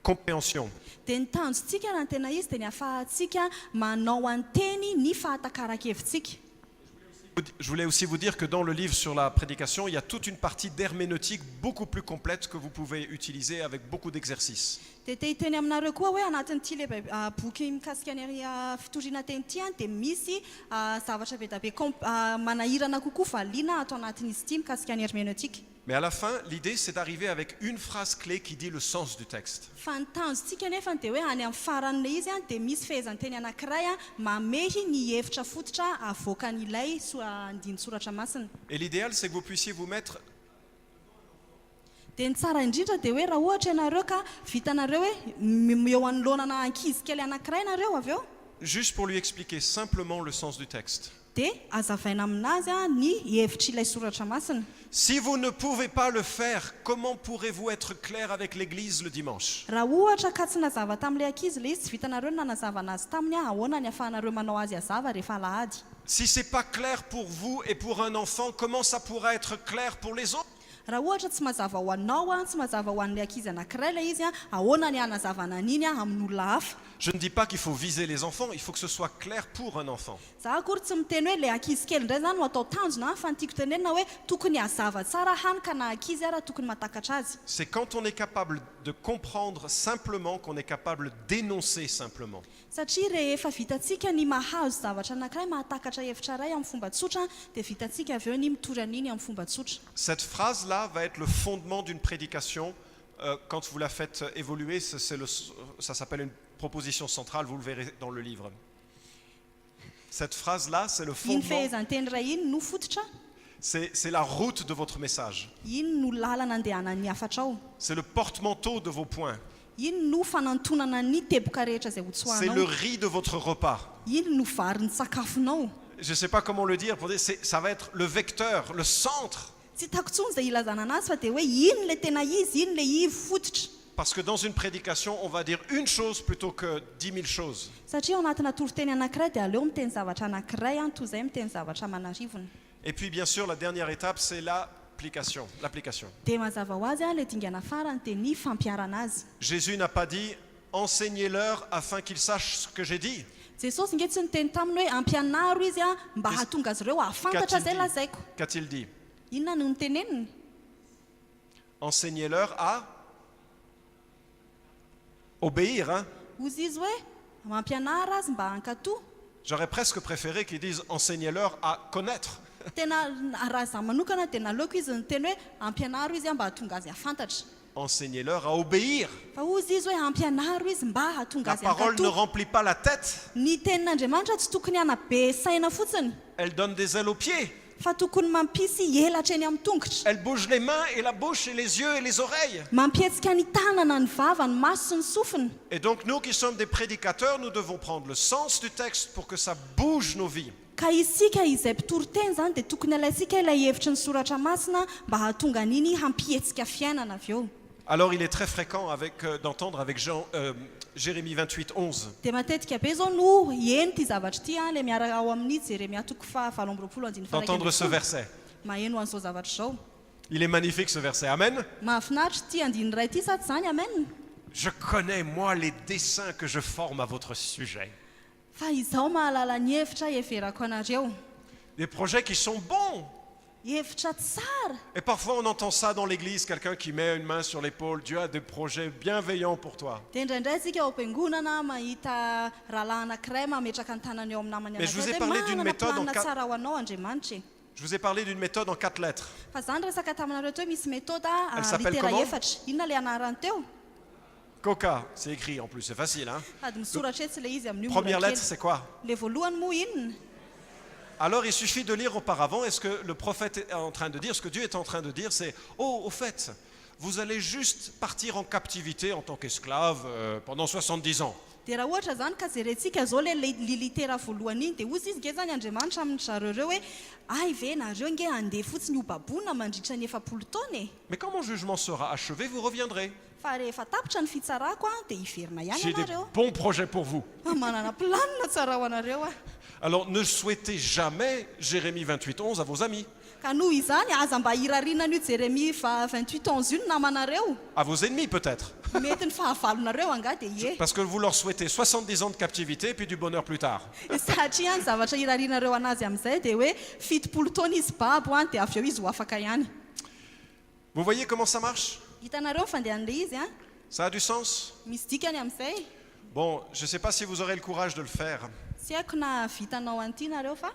Speaker 1: compréhension.
Speaker 2: Dia ny tanjontsika raha ny tena izy dia ny ahafahantsika manao anteny ny fahatakara-kevitsika.
Speaker 1: Je voulais aussi vous dire que dans le livre sur la prédication, il y a toute une partie d'herméneutique beaucoup plus complète que vous pouvez utiliser avec beaucoup d'exercices.
Speaker 2: Dia te hiteny aminareo koa hoe anatin'ity le boky mikasika ny fitoriana teny ity a dia misy zavatra be da be manahirana kokoa valiana ato anatin'izy ity mikasika ny herméneutique.
Speaker 1: Mais à la fin, l'idée, c'est d'arriver avec une phrase clé qui dit le sens du texte.
Speaker 2: Fa ny tanjontsika nefa dia hoe any amin'ny faran'ilay izy a dia misy fehezanteny anankiray a mamehy ny hevitra fototra avoakan'ilay andinin-tsoratra masina.
Speaker 1: Et l'idéal, c'est que vous puissiez vous mettre
Speaker 2: Dia ny tsara indrindra dia hoe raha ohatra ianareo ka vitanareo hoe eo anoloanana ankizy kely anankiray ianareo avy eo
Speaker 1: juste pour lui expliquer simplement le sens du texte.
Speaker 2: dia azavaina aminazy a ny hevitra ilay soratra masina.
Speaker 1: Si vous ne pouvez pas le faire, comment pourrez-vous être clair avec l'Église le dimanche?
Speaker 2: Raha ohatra ka tsy nazava tamin'ilay ankizy ilay izy tsy vitanareo ny nanazavana azy taminy a ahoana ny ahafahanareo manao azy hazava rehefa alahady.
Speaker 1: Si c'est pas clair pour vous et pour un enfant, comment ça pourra être clair pour les autres?
Speaker 2: Raha ohatra tsy mazava ho anao a tsy mazava ho an'ilay ankizy anankiray ilay izy a ahoana ny hanazavana an'iny a amin'olona hafa.
Speaker 1: Je ne dis pas qu'il faut viser les enfants, il faut que ce soit clair pour un enfant.
Speaker 2: Za akory tsy miteny hoe ilay ankizy kely indray zany no atao tanjona fa ny tiako tenenina hoe tokony hazava tsara hany ka na ankizy ara tokony mahatakatra azy.
Speaker 1: C'est quand on est capable de comprendre simplement qu'on est capable d'énoncer simplement.
Speaker 2: Satria rehefa vitantsika ny mahazo zavatra anankiray mahatakatra hevitra ray amin'ny fomba tsotra dia vitantsika avy eo ny mitory an'iny amin'ny fomba tsotra.
Speaker 1: Cette phrase-là va être le fondement d'une prédication. Quand vous la faites évoluer, ça s'appelle une proposition centrale, vous le verrez dans le livre. Cette phrase-là, c'est le
Speaker 2: Iny
Speaker 1: fondement,
Speaker 2: fehezanteny ray iny no fototra,
Speaker 1: c'est la route de votre message.
Speaker 2: iny no lalana andehanan'ny hafatra ao,
Speaker 1: C'est le porte-manteau de vos points.
Speaker 2: iny no fanantonana ny teboka rehetra izay
Speaker 1: C'est le
Speaker 2: hotsoahanao,
Speaker 1: riz de votre repas.
Speaker 2: iny no varin'ny sakafonao.
Speaker 1: Je ne sais pas comment le dire, ça va être le vecteur, le centre.
Speaker 2: Tsy tako tsony izay ilazana anazy fa dia hoe iny le tena izy, iny le ivy fototra.
Speaker 1: Parce que dans une prédication, on va dire une chose plutôt que 10 000 choses.
Speaker 2: Satria ao anatina toriteny anankiray dia aleo miteny zavatra anankiray a toy izay miteny zavatra manarivona.
Speaker 1: Et puis bien sûr, la dernière étape, c'est l'application.
Speaker 2: Dia mazava ho azy a le dingana farany dia ny fampiarana azy.
Speaker 1: Jésus n'a pas dit « enseignez-leur afin qu'ils sachent ce que j'ai dit ».
Speaker 2: Jesosy nge tsy niteny taminy hoe ampianaro izy a mba hahatonga azy ireo ahafantatra izay lazaiko.
Speaker 1: Qu'a-t-il dit?
Speaker 2: Inona no niteneniny?
Speaker 1: Enseignez-leur à obéir. Hein?
Speaker 2: Hozy izy hoe mampianara azy mba hankatoa.
Speaker 1: J'aurais presque préféré qu'ils disent enseignez-leur à connaître.
Speaker 2: Tena raha za manokana dia naleoko izy niteny hoe ampianaro izy a mba hahatonga azy hafantatra.
Speaker 1: Enseignez-leur à obéir.
Speaker 2: Fa hozy izy hoe ampianaro izy mba hahatonga
Speaker 1: La
Speaker 2: azy
Speaker 1: parole ne
Speaker 2: hankatoa.
Speaker 1: remplit pas la tête,
Speaker 2: Ny tenin'Andriamanitra tsy tokony hanabe saina fotsiny
Speaker 1: elle donne des ailes aux pieds.
Speaker 2: fa tokony mampisy helatra eny amin'ny tongotra.
Speaker 1: Elle bouge les mains et la bouche et les yeux et les oreilles.
Speaker 2: Mampietsika ny tanana, ny vava, ny maso sy ny sofina.
Speaker 1: Et donc nous qui sommes des prédicateurs, nous devons prendre le sens du texte pour que ça bouge nos vies.
Speaker 2: Ka isika izay mpitory teny zany dia tokony alaisika ilay hevitra ny soratra masina mba hahatonga an'iny hampietsika fiainana avy eo.
Speaker 1: Alors il est très fréquent d'entendre avec Jérémie 28, 11.
Speaker 2: Dia matetika be zao no eny ty zavatra ty a le miaraka ao amin'ny Jeremia toko 7:20
Speaker 1: D'entendre ce verset.
Speaker 2: maheno an'izao zavatra zao.
Speaker 1: Il est magnifique ce verset. Amen.
Speaker 2: Mahafinaritra ty andiny ray ty sa tsy zany amen.
Speaker 1: Je connais moi les dessins que je forme à votre sujet.
Speaker 2: fa izaho mahalala ny hevitra everako anareo,
Speaker 1: Des projets qui sont bons.
Speaker 2: hevitra tsara.
Speaker 1: Et parfois on entend ça dans l'église, quelqu'un qui met une main sur l'épaule, Dieu a des projets bienveillants pour toi.
Speaker 2: Dia indraindray tsika ao am-piangonana mahita rahalahy anankiray mametraka ny tanany eo amin'ny namany
Speaker 1: Mais je vous ai
Speaker 2: anankiray
Speaker 1: parlé
Speaker 2: dia
Speaker 1: d'une
Speaker 2: manana
Speaker 1: méthode en
Speaker 2: planina
Speaker 1: quatre-
Speaker 2: tsara ho anao Andriamanitra.
Speaker 1: Je vous ai parlé d'une méthode en 4 lettres.
Speaker 2: Fa zany resaka taminareo teo misy méthode
Speaker 1: Elle s'appelle
Speaker 2: litera
Speaker 1: comment?
Speaker 2: efatra. Inona le anarany teo?
Speaker 1: Coca, c'est écrit en plus, c'est facile. Hein?
Speaker 2: Sady misoratra etsy le izy amin'io
Speaker 1: Première
Speaker 2: mora
Speaker 1: lettre,
Speaker 2: kely.
Speaker 1: c'est quoi?
Speaker 2: Le voalohany moa inona?
Speaker 1: Alors il suffit de lire auparavant, est-ce que le prophète est en train de dire, ce que Dieu est en train de dire, c'est « Oh, au fait, vous allez juste partir en captivité en tant qu'esclave pendant 70 ans.
Speaker 2: Dia raha ohatra zany ka jerentsika zao le litera voalohany iny dia ozy izy nge zany Andriamanitra amin'ny zareo reo hoe ay ve nareo nge handeha fotsiny ho baboana mandritra ny 7 taona e.
Speaker 1: Mais quand mon jugement sera achevé, vous reviendrez.
Speaker 2: Fa rehefa tapitra ny fitsarako dia hiverina ihany
Speaker 1: J'ai des
Speaker 2: anareo.
Speaker 1: bons projets pour vous.
Speaker 2: Manana planina tsara ho anareo a.
Speaker 1: Alors ne souhaitez jamais Jérémie 28:11 à vos amis,
Speaker 2: Ka noho izany aza mba hirarinana io Jérémie 28:11 io ny namanareo.
Speaker 1: à vos ennemis peut-être.
Speaker 2: Mety ny fahavalonareo anga dia ie.
Speaker 1: Parce que vous leur souhaitez 70 ans de captivité puis du bonheur plus tard.
Speaker 2: Satria ny zavatra hirarinareo anazy amin'izay dia hoe 70 taona izy babo a dia avy eo izy ho afaka ihany.
Speaker 1: Vous voyez comment ça marche?
Speaker 2: Hitanareo ny fandehan'le izy a?
Speaker 1: Ça a du sens?
Speaker 2: Misy dikany amin'izay.
Speaker 1: Bon, je ne sais pas si vous aurez le courage de le faire.
Speaker 2: Tsy haiko na vitanao an'ity nareo fa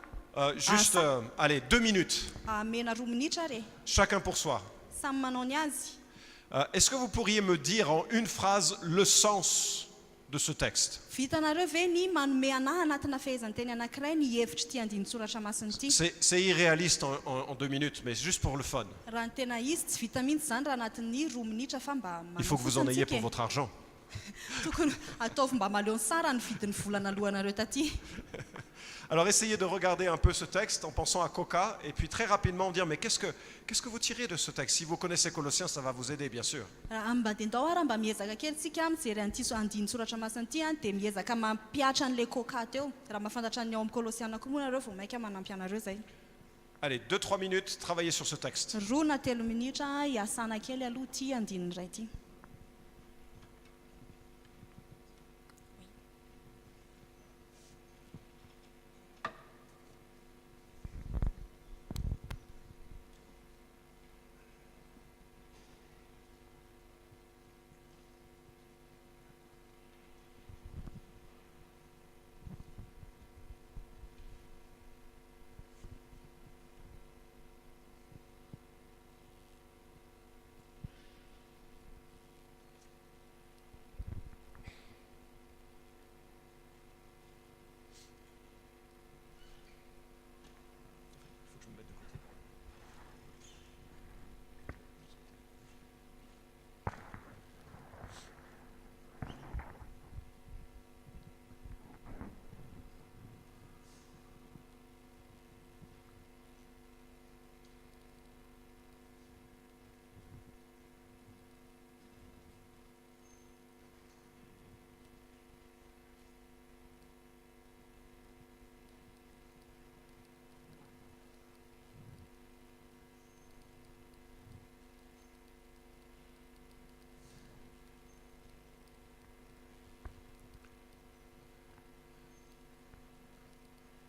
Speaker 1: Juste, allez, 2 minutes,
Speaker 2: mena 2 minitra re.
Speaker 1: chacun pour soi.
Speaker 2: Samy manao ny azy.
Speaker 1: Est-ce que vous pourriez me dire en une phrase le sens de ce texte?
Speaker 2: Vitanareo ve ny manome anahy anatina fehezanteny anankiray ny hevitra ity andinin-tsoratra masina ity?
Speaker 1: C'est irréaliste en 2 minutes, mais juste pour le fun.
Speaker 2: Raha ny tena izy tsy vita mihitsy zany raha anatin'ny 2 minitra fa mba
Speaker 1: Il faut que vous en ayez pour
Speaker 2: manao
Speaker 1: votre argent.
Speaker 2: tokony ataovy mba maleo tsara ny vidin'ny volana alohanareo taty.
Speaker 1: Alors essayez de regarder un peu ce texte en pensant à Coca et puis très rapidement dire mais qu'est-ce que vous tirez de ce texte? Si vous connaissez Colossiens, ça va vous aider bien sûr.
Speaker 2: Raha mba dendao raha mba miezaka kely tsika mijery an'ity andinin-tsoratra masina ity dia miezaka mampiatra an'le koka teo. Raha mahafantatra ny ao amin'ny Kolosiana koa moa nareo vao maika manampy anareo zay.
Speaker 1: Allez, 2-3 minutes, travaillez sur ce texte.
Speaker 2: 2 na 3 minitra hiasana kely aloha ity andininy iray ity.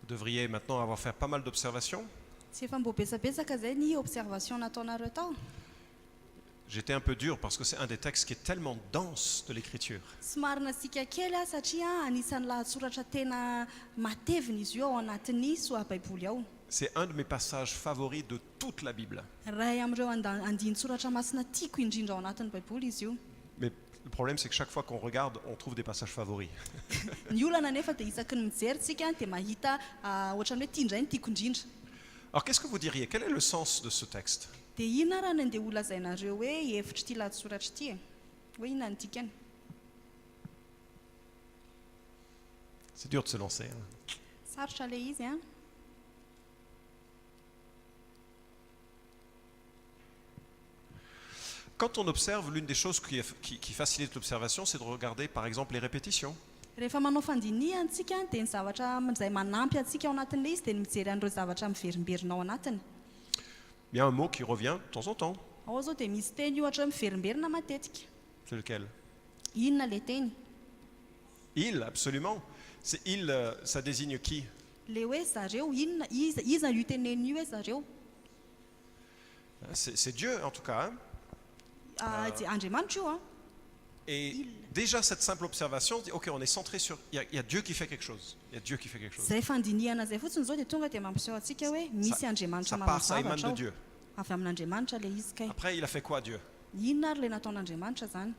Speaker 1: Vous devriez maintenant avoir fait pas mal d'observations.
Speaker 2: Tsy efa mbo betsabetsaka zay ny observation nataonareo tao.
Speaker 1: J'étais un peu dur parce que c'est un des textes qui est tellement dense de l'écriture.
Speaker 2: Somary nasika kely satria anisan'ny lahatsoratra tena matevina izy io ao anatin'ny soabaiboly ao.
Speaker 1: C'est un de mes passages favoris de toute la Bible.
Speaker 2: Ray amin'ireo andinin-tsoratra masina tiako indrindra ao anatin'ny baiboly izy io.
Speaker 1: Mais le problème, c'est que chaque fois qu'on regarde, on trouve des passages favoris.
Speaker 2: Ny olana nefa dia isaky ny mijery tsika dia mahita ohatran'ny hoe ity indray ny tiako indrindra.
Speaker 1: Alors qu'est-ce que vous diriez? Quel est le sens de ce texte?
Speaker 2: Dia inona raha ny andeha holazainareo hoe hevitra ity lahatsoratra ity e? Hoe inona ny dikany?
Speaker 1: C'est dur de se lancer. Hein.
Speaker 2: Sarotra le izy a.
Speaker 1: Quand on observe, l'une des choses qui facilite l'observation, c'est de regarder par exemple les répétitions.
Speaker 2: Rehefa manao fandiniana antsika dia ny zavatra izay manampy antsika ao anatin'le izy dia ny mijery an'ireo zavatra miverimberina ao anatiny.
Speaker 1: Il y a un mot qui revient de temps en temps.
Speaker 2: Ao zao dia misy teny ohatra miverimberina matetika.
Speaker 1: C'est lequel?
Speaker 2: Inona le teny?
Speaker 1: Il, absolument. C'est il, ça désigne qui?
Speaker 2: Le hoe zareo inona iza io teneniny io hoe zareo
Speaker 1: C'est Dieu en tout cas. Hein.
Speaker 2: Andriamanitra io a.
Speaker 1: Et
Speaker 2: Il.
Speaker 1: déjà cette simple observation, dit, ok, on est centré sur, il y a Dieu qui fait quelque chose. Il y a Dieu qui fait quelque chose.
Speaker 2: Zay fandinihana zay fotsiny zao dia tonga dia mampiseho antsika hoe misy Andriamanitra
Speaker 1: Ça
Speaker 2: manao
Speaker 1: part, ça émane
Speaker 2: zavatra
Speaker 1: de
Speaker 2: ao.
Speaker 1: Dieu.
Speaker 2: Avy amin'Andriamanitra le izy kay.
Speaker 1: Après, il a fait quoi Dieu?
Speaker 2: Inona ary le nataon'Andriamanitra zany?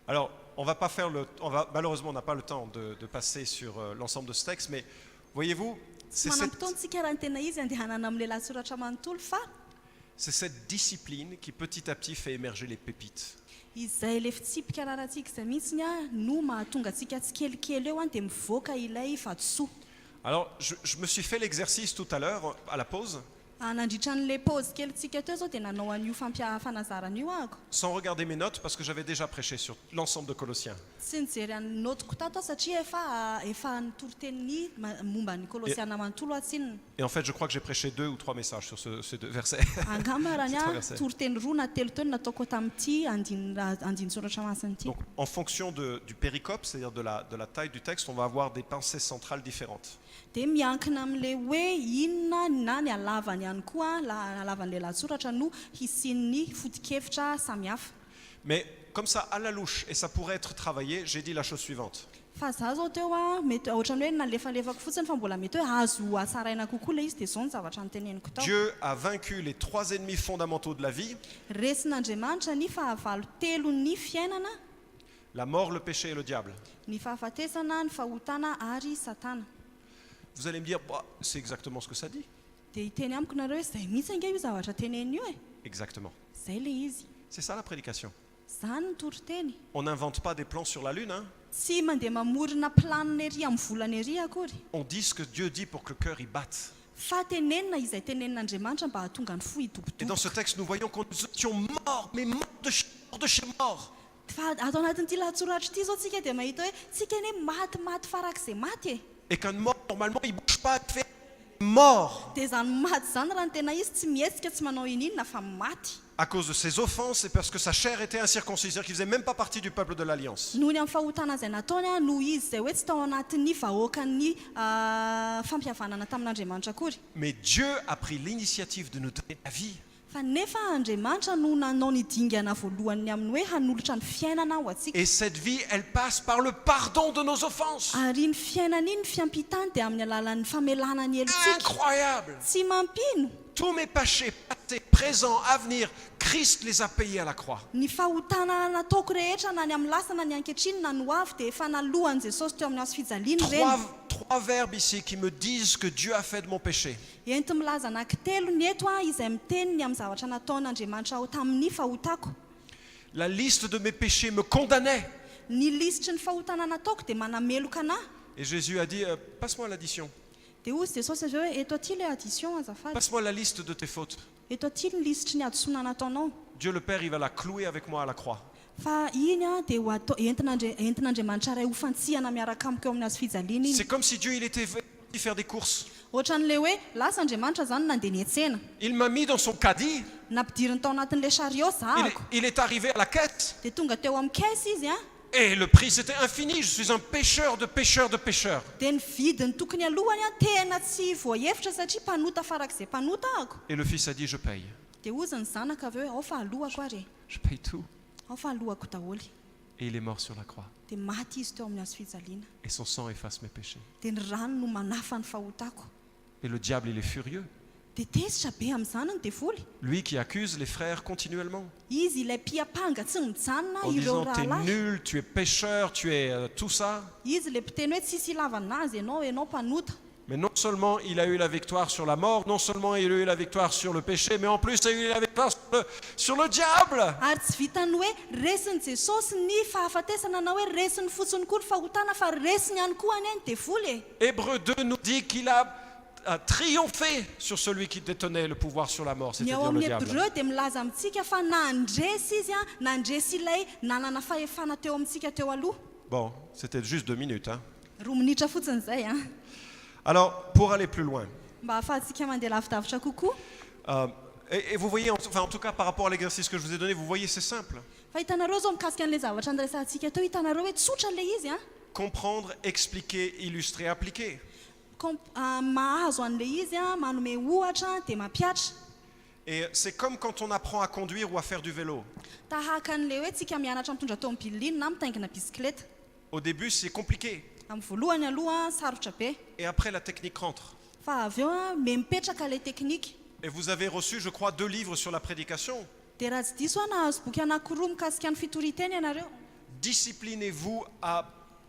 Speaker 1: Alors, malheureusement, on n'a pas le temps de passer sur l'ensemble de ce texte, mais voyez-vous,
Speaker 2: Tsy manam-potoantsika raha ny tena izy andehanana amin'ny lahatsoratra manontolo fa
Speaker 1: c'est cette discipline qui petit à petit fait émerger les pépites.
Speaker 2: izay le fitsipika rarantsika izay mihitsiny a no mahatonga antsika tsikelikely eo dia mivoaka ilay vatosoa.
Speaker 1: Alors, je me suis fait l'exercice tout à l'heure, à la pause,
Speaker 2: Nandritra n'le pause kelintsika teo zao dia nanao an'io fanazarana io ahako.
Speaker 1: sans regarder mes notes, parce que j'avais déjà prêché sur l'ensemble de Colossiens.
Speaker 2: Tsy nijery any notiko tato aho satria efa nitoro-teniny momba ny kolosiana manontolo atsinina.
Speaker 1: Et en fait, je crois que j'ai prêché 2 ou 3 messages sur ces 2 versets.
Speaker 2: Angamba raha ny
Speaker 1: Tsy
Speaker 2: a
Speaker 1: verset.
Speaker 2: toro-teny roa na telo teo no nataoko tamin'ity andiny soratra masina ity.
Speaker 1: Donc, en fonction du péricope, c'est-à-dire de la taille du texte, on va avoir des pensées centrales différentes.
Speaker 2: Dia miankina amin'le hoe inona na ny halavany ihany koa halavan'le lahatsoratra no hisian'ny foto-kevitra samihafa.
Speaker 1: Mais comme ça, à la louche, et ça pourrait être travaillé, j'ai dit la chose suivante.
Speaker 2: Fa za zao teo a mety ohatran'ny hoe nalefalefako fotsiny fa mbola mety hoe azo asaraina kokoa le izy dia zao ny zavatra niteneniko tao.
Speaker 1: Dieu a vaincu les 3 ennemis fondamentaux de la vie,
Speaker 2: Resin'Andriamanitra ny fahavalo telo ny fiainana,
Speaker 1: la mort, le péché et le diable.
Speaker 2: ny fahafatesana, ny fahotana ary satana.
Speaker 1: Vous allez me dire, bah, c'est exactement ce que ça dit.
Speaker 2: Dia hiteny amiko nareo hoe zay mihitsy anga io zavatra teneny io e.
Speaker 1: Exactement.
Speaker 2: Zay le izy.
Speaker 1: C'est ça la prédication.
Speaker 2: Zany ny toro-teny.
Speaker 1: On n'invente pas des plans sur la lune. Hein.
Speaker 2: Tsy mandeha mamorona planina ery amin'ny volana ery akory.
Speaker 1: On dit ce que Dieu dit pour que le cœur y batte.
Speaker 2: Fa tenenina izay tenenin'Andriamanitra mba hahatonga ny fo
Speaker 1: Et dans
Speaker 2: hidobodoboka.
Speaker 1: ce texte, nous voyons que nous étions morts, mais morts de chez mort.
Speaker 2: Fa ato anatin'ity lahatsoratra ity zao tsika dia mahita hoe tsika eny maty farak'izay maty e.
Speaker 1: Et qu'un mort, normalement, il ne bouge pas, il fait mort.
Speaker 2: Dia zany maty zany raha ny tena izy tsy mihetsika tsy manao ininona fa maty.
Speaker 1: À cause de ses offenses et parce que sa chair était incirconcise, c'est-à-dire qu'il ne faisait même pas partie du peuple de l'Alliance.
Speaker 2: Noho ny amin'ny fahotana izay nataony a no izy izay hoe tsy tao anatin'ny vahoakan'ny fampihavanana tamin'Andriamanitra akory.
Speaker 1: Mais Dieu a pris l'initiative de nous donner la vie.
Speaker 2: Fa nefa Andriamanitra no nanao ny dingana voalohany amin'ny hoe hanolotra ny fiainana ho antsika.
Speaker 1: Et cette vie, elle passe par le pardon de nos offenses.
Speaker 2: Ary ny fiainana iny ny fiampitany dia amin'ny alalan'ny famelana ny elontsika.
Speaker 1: Incroyable.
Speaker 2: Tsy mampino.
Speaker 1: Tous mes péchés, passés, présents, à venir, Christ les a payés à la croix.
Speaker 2: Ny fahotana nataoko rehetra na ny amin'ny lasa na ny ankehitriny na ny ho avy dia efa nalohany Jesosy teo amin'ny hazo fijaliana ireny.
Speaker 1: Trois verbes ici qui me disent ce que Dieu a fait de mon péché.
Speaker 2: Ento milaza anankitelo ny eto a izay miteny ny amin'ny zavatra nataon'Andriamanitra ao tamin'ny fahotako.
Speaker 1: La liste de mes péchés me condamnait.
Speaker 2: Ny lisitry ny fahotana nataoko dia manameloka anahy.
Speaker 1: Et Jésus a dit, passe-moi l'addition.
Speaker 2: Dia hozy Jesosy avy hoe eto aty le addition azafady.
Speaker 1: Passe-moi la liste de tes fautes.
Speaker 2: Eto aty ny lisitry ny adosoana nataonao.
Speaker 1: Dieu le Père, il va la clouer avec moi à la croix.
Speaker 2: Fa iny a dia entin'Andriamanitra ray ho fantsihana miaraka amiko eo amin'ny hazo fijaliana iny.
Speaker 1: C'est comme si Dieu, il était venu faire des courses.
Speaker 2: Ohatran'le hoe lasa Andriamanitra zany nandeha niantsena.
Speaker 1: Il m'a mis dans son caddie.
Speaker 2: Nampidiriny tao anatin'le chariot zahako.
Speaker 1: Il est arrivé à la caisse.
Speaker 2: Dia tonga teo amin'ny caisse izy a.
Speaker 1: Et le prix, c'était infini. Je suis un pécheur de pécheurs de pécheurs.
Speaker 2: Dia ny vidiny tokony alohany a tena tsy voahevitra satria mpanota farak'izay mpanota ako.
Speaker 1: Et le fils a dit, je paye.
Speaker 2: Dia hozy ny zanaka avy hoe ao fa alohako ary.
Speaker 1: Je paye tout.
Speaker 2: Ao fa alohako daholy.
Speaker 1: Et il est mort sur la croix.
Speaker 2: Dia maty izy teo amin'ny hazo fijaliana.
Speaker 1: Et son sang efface mes péchés.
Speaker 2: Dia ny rano no manafa ny fahotako.
Speaker 1: Et le diable, il est furieux.
Speaker 2: Dia tezitra be amin'ny zanany dia voly.
Speaker 1: Lui qui accuse les frères continuellement.
Speaker 2: Izy ilay mpiapanga tsy mijanona
Speaker 1: En
Speaker 2: ireo
Speaker 1: disant, t'es
Speaker 2: rahalahy.
Speaker 1: nul, tu es pécheur, tu es tout ça.
Speaker 2: Izy ilay mpiteny hoe tsisy ilavanazy ianao mpanota.
Speaker 1: Mais non seulement il a eu la victoire sur la mort, non seulement il a eu la victoire sur le péché, mais en plus il a eu la victoire sur le diable.
Speaker 2: Ary tsy vitany hoe resiny Jesosy ny fahafatesana na hoe resiny fotsiny koa ny fahotana fa resiny ihany koa any dia voly e.
Speaker 1: Hébreu 2 nous dit qu'il a triomphé sur celui qui détenait le pouvoir sur la mort,
Speaker 2: Ny ao
Speaker 1: c'est-à-dire le
Speaker 2: amin'ny
Speaker 1: diable.
Speaker 2: Hébreu dia milaza amintsika fa nandresy izy a nandresy ilay nanana fahefana teo amintsika teo aloha.
Speaker 1: Bon, c'était juste 2 minutes. Hein.
Speaker 2: 2 minitra fotsiny izay a.
Speaker 1: Alors, pour aller plus loin,
Speaker 2: mba ahafahantsika mandeha lavidavitra kokoa.
Speaker 1: et vous voyez, en tout cas par rapport à l'exercice que je vous ai donné, vous voyez, c'est simple.
Speaker 2: Fa hitanareo zao mikasika an'ilay zavatra nyresantsika teo, hitanareo hoe tsotra ilay izy a.
Speaker 1: Comprendre, expliquer, illustrer, appliquer.
Speaker 2: Mahazo an'ilay izy a, manome ohatra dia mampiatra.
Speaker 1: Et c'est comme quand on apprend à conduire ou à faire du vélo.
Speaker 2: Tahaka an'ilay hoe tsika mianatra mitondra tômôbilina na mitaingina bisikileta.
Speaker 1: Au début, c'est compliqué.
Speaker 2: Amin'ny voalohany aloha sarotra be,
Speaker 1: Et après, la technique rentre.
Speaker 2: fa avy eo a mipetraka ilay teknika.
Speaker 1: Et vous avez reçu, je crois, 2 livres sur la prédication.
Speaker 2: Dia raha tsy diso a nahazo boky anankiroa mikasika ny fitoriteny ianareo.
Speaker 1: Disciplinez-vous à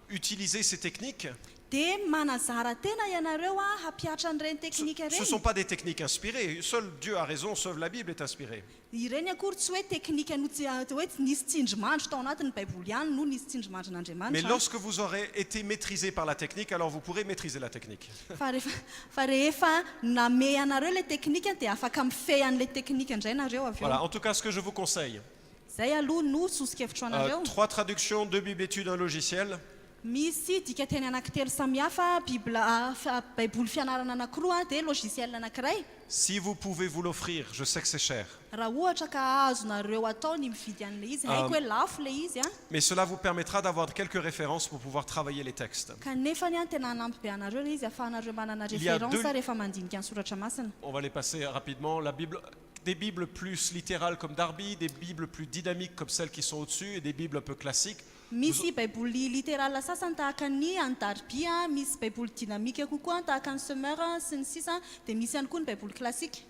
Speaker 1: utiliser ces techniques.
Speaker 2: Dia manazara tena ianareo a hampiatra an'ireny teknika
Speaker 1: Ce ne
Speaker 2: ireny.
Speaker 1: sont pas des techniques inspirées. Seul Dieu a raison, seule la Bible est inspirée.
Speaker 2: Ireny akory tsy hoe teknika no hoe nisy tsindrimandry tao anatin'ny baiboly ihany no nisy
Speaker 1: Mais
Speaker 2: tsindrimandrin'Andriamanitra.
Speaker 1: lorsque vous aurez été maîtrisé par la technique, alors vous pourrez maîtriser la technique.
Speaker 2: Fa rehefa name anareo ilay teknika dia afaka mifehy an'ilay teknika indray nareo avy
Speaker 1: Voilà,
Speaker 2: eo.
Speaker 1: en tout cas, ce que je vous conseille.
Speaker 2: Zay aloha no sosokevitro anareo.
Speaker 1: 3 traductions, 2 Bibles études, un logiciel.
Speaker 2: Misy dika teny anankitelo samihafa, baiboly fianarana anankiroa dia logiciel anankiray.
Speaker 1: Si vous pouvez vous l'offrir, je sais que c'est cher.
Speaker 2: Raha ohatra ka azonareo atao ny mividy an'ilay izy, haiko hoe lafo ilay izy a.
Speaker 1: Mais cela vous permettra d'avoir quelques références pour pouvoir travailler les textes.
Speaker 2: Kanefa ny a tena hanampy be anareo ilay izy ahafahanareo manana
Speaker 1: Il y a
Speaker 2: référence
Speaker 1: deux-
Speaker 2: rehefa mandinika ny soratra masina.
Speaker 1: On va les passer rapidement. La Bible, des Bibles plus littérales comme Darby, des Bibles plus dynamiques comme celles qui sont au-dessus et des Bibles un peu classiques.
Speaker 2: Misy baiboly littéral sasany tahaka ny Antarby a, misy baiboly dynamique kokoa tahaka ny Semeur sy ny sisa, dia misy ihany koa ny baiboly classique.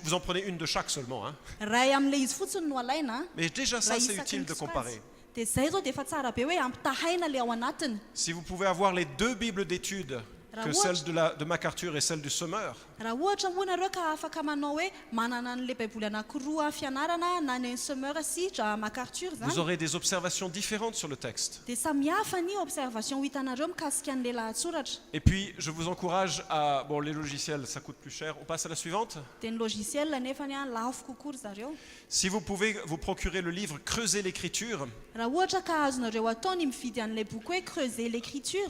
Speaker 1: Vous en prenez une de chaque seulement. Hein.
Speaker 2: Ray amin'ilay izy fotsiny no alaina.
Speaker 1: Mais déjà ça,
Speaker 2: Raha
Speaker 1: c'est
Speaker 2: isaky
Speaker 1: utile
Speaker 2: ny
Speaker 1: de
Speaker 2: kisy
Speaker 1: comparer.
Speaker 2: azy. Dia zay zao dia efa tsara be hoe ampitahaina ilay ao anatiny.
Speaker 1: Si vous pouvez avoir les 2 Bibles d'études, que celle de MacArthur et celle du Semeur,
Speaker 2: Raha ohatra moa nareo ka afaka manao hoe manana an'ilay baiboly anankiroa fianarana na ny Semeur sy MacArthur
Speaker 1: vous
Speaker 2: zany.
Speaker 1: aurez des observations différentes sur le texte.
Speaker 2: Dia samihafa ny observation ho hitanareo mikasika an'ilay lahatsoratra.
Speaker 1: Et puis, je vous encourage à... Bon, les logiciels, ça coûte plus cher. On passe à la suivante.
Speaker 2: Dia ny logiciel nefa ny a lafo kokory zareo.
Speaker 1: Si vous pouvez vous procurer le livre Creuser l'écriture,
Speaker 2: Raha ohatra ka azonareo atao ny mividy an'ilay boky hoe creuser l'écriture,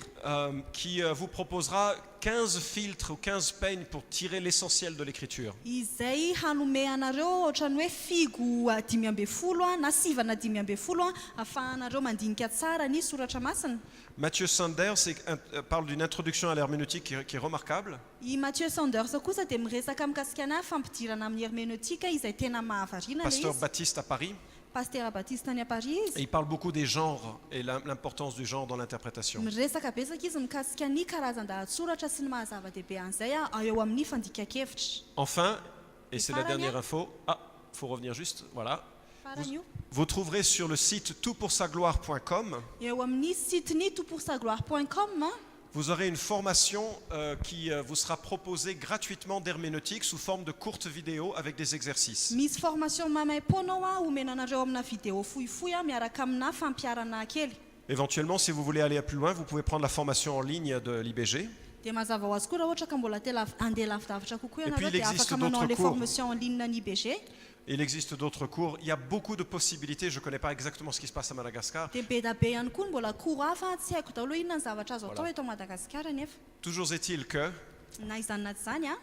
Speaker 1: qui vous proposera 15 filtres ou 15 peignes pour tirer l'essentiel de l'écriture.
Speaker 2: izay hanome anareo ohatrany hoe figo 12 na sivana 12 ahafahanareo mandinika tsara ny soratra masina.
Speaker 1: Mathieu Sanders parle d'une introduction à l'herméneutique qui est remarquable.
Speaker 2: I Mathieu Sanders kosa dia miresaka mikasika na fampidirana amin'ny hermeneutika izay tena mahavarina ilay
Speaker 1: Pasteur
Speaker 2: izy.
Speaker 1: Baptiste à Paris.
Speaker 2: Pasteur Baptiste any a Paris
Speaker 1: Et
Speaker 2: izy.
Speaker 1: il parle beaucoup des genres et l'importance du genre dans l'interprétation.
Speaker 2: Miresaka betsaka izy mikasika ny karazan-dahatsoratra sy ny mahazava-dehibe an'izay eo amin'ny fandika-kevitra.
Speaker 1: Enfin, et c'est la
Speaker 2: Farania.
Speaker 1: dernière info, faut revenir juste, voilà.
Speaker 2: Farany io.
Speaker 1: Vous trouverez sur le site toutpoursagloire.com,
Speaker 2: Eo amin'ny siteny toutpoursagloire.com
Speaker 1: vous aurez une formation qui vous sera proposée gratuitement d'herméneutique sous forme de courtes vidéos avec des exercices.
Speaker 2: misy formation mamay-poanao a omenanareo amina vidéo fohifohy a miaraka amina fampiarana kely.
Speaker 1: Éventuellement, si vous voulez aller plus loin, vous pouvez prendre la formation en ligne de l'IBG.
Speaker 2: Dia mazava ho azy koa raha ohatra ka mbola te andeha lavidavitra kokoa
Speaker 1: Et puis,
Speaker 2: ianareo
Speaker 1: il
Speaker 2: dia
Speaker 1: existe
Speaker 2: afaka manao
Speaker 1: d'autres
Speaker 2: les
Speaker 1: cours.
Speaker 2: formations en ligne ny IBG.
Speaker 1: Il existe d'autres cours. Il y a beaucoup de possibilités. Je ne connais pas exactement ce qui se passe à Madagascar.
Speaker 2: Dia be da be ihany koa ny mbola cours hafa tsy haiko daholo inona ny zavatra azo atao eto Madagasikara nefa.
Speaker 1: Toujours est-il que
Speaker 2: Na izany na tsy zany a,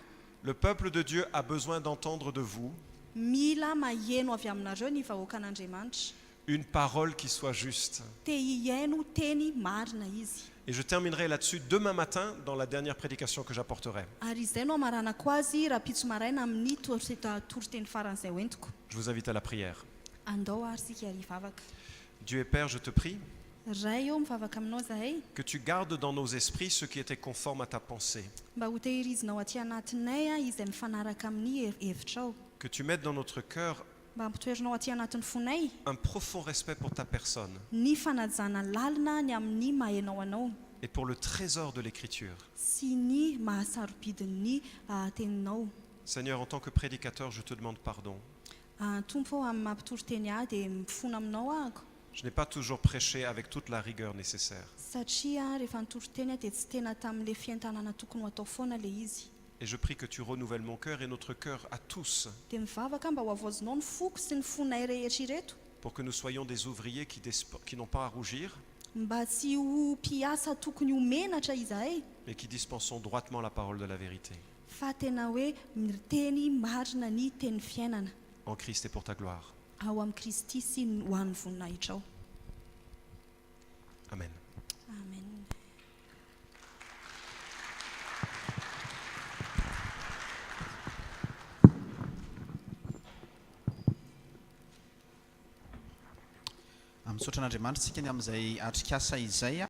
Speaker 1: le peuple de Dieu a besoin d'entendre de vous
Speaker 2: mila maheno avy aminareo ny vahoakan'Andriamanitra.
Speaker 1: une parole qui soit juste.
Speaker 2: Te hiaino teny marina izy.
Speaker 1: Et je terminerai là-dessus demain matin dans la dernière prédication que j'apporterai.
Speaker 2: Ary izay no amaranako azy raha pitso maraina amin'ny toriteny faran'izay hoentiko.
Speaker 1: Je vous invite à la prière.
Speaker 2: Andao ary sika ary hivavaka.
Speaker 1: Dieu et Père, je te prie
Speaker 2: Ray eo mivavaka aminao zahay,
Speaker 1: que tu gardes dans nos esprits ce qui était conforme à ta pensée.
Speaker 2: mba ho tehirizinao aty anatinay a izay mifanaraka amin'ny hevitrao.
Speaker 1: Que tu mettes dans notre cœur
Speaker 2: Mba hampitoerinao aty anatin'ny fonay
Speaker 1: un profond respect pour ta personne
Speaker 2: ny fanajana lalina ny amin'ny mahainao anao
Speaker 1: et pour le trésor de l'écriture.
Speaker 2: sy ny mahasarobidin'ny teninao.
Speaker 1: Seigneur, en tant que prédicateur, je te demande pardon.
Speaker 2: Tompo amin'ny mampitory-teny ahy dia mifona aminao ahako,
Speaker 1: Je n'ai pas toujours prêché avec toute la rigueur nécessaire.
Speaker 2: satria rehefa nitory-teny dia tsy tena tamin'ilay fientanana tokony ho atao foana ilay izy.
Speaker 1: Et je prie que tu renouvelles mon cœur et notre cœur à tous
Speaker 2: Dia mivavaka mba ho avoazinao ny foko sy ny fonay rehetra ireto,
Speaker 1: pour que nous soyons des ouvriers qui n'ont pas à rougir,
Speaker 2: mba tsy ho mpiasa tokony ho menatra izahay
Speaker 1: mais qui dispensons droitement la parole de la vérité
Speaker 2: fa tena hoe miteny marina ny teny fiainana
Speaker 1: en Christ et pour ta gloire.
Speaker 2: ao amin'ny Kristy sy ho an'ny voninahitra ao.
Speaker 1: Amen.
Speaker 2: Amen.
Speaker 3: misaotra an'Andriamanitra tsika ny amin'izay atrikasa izay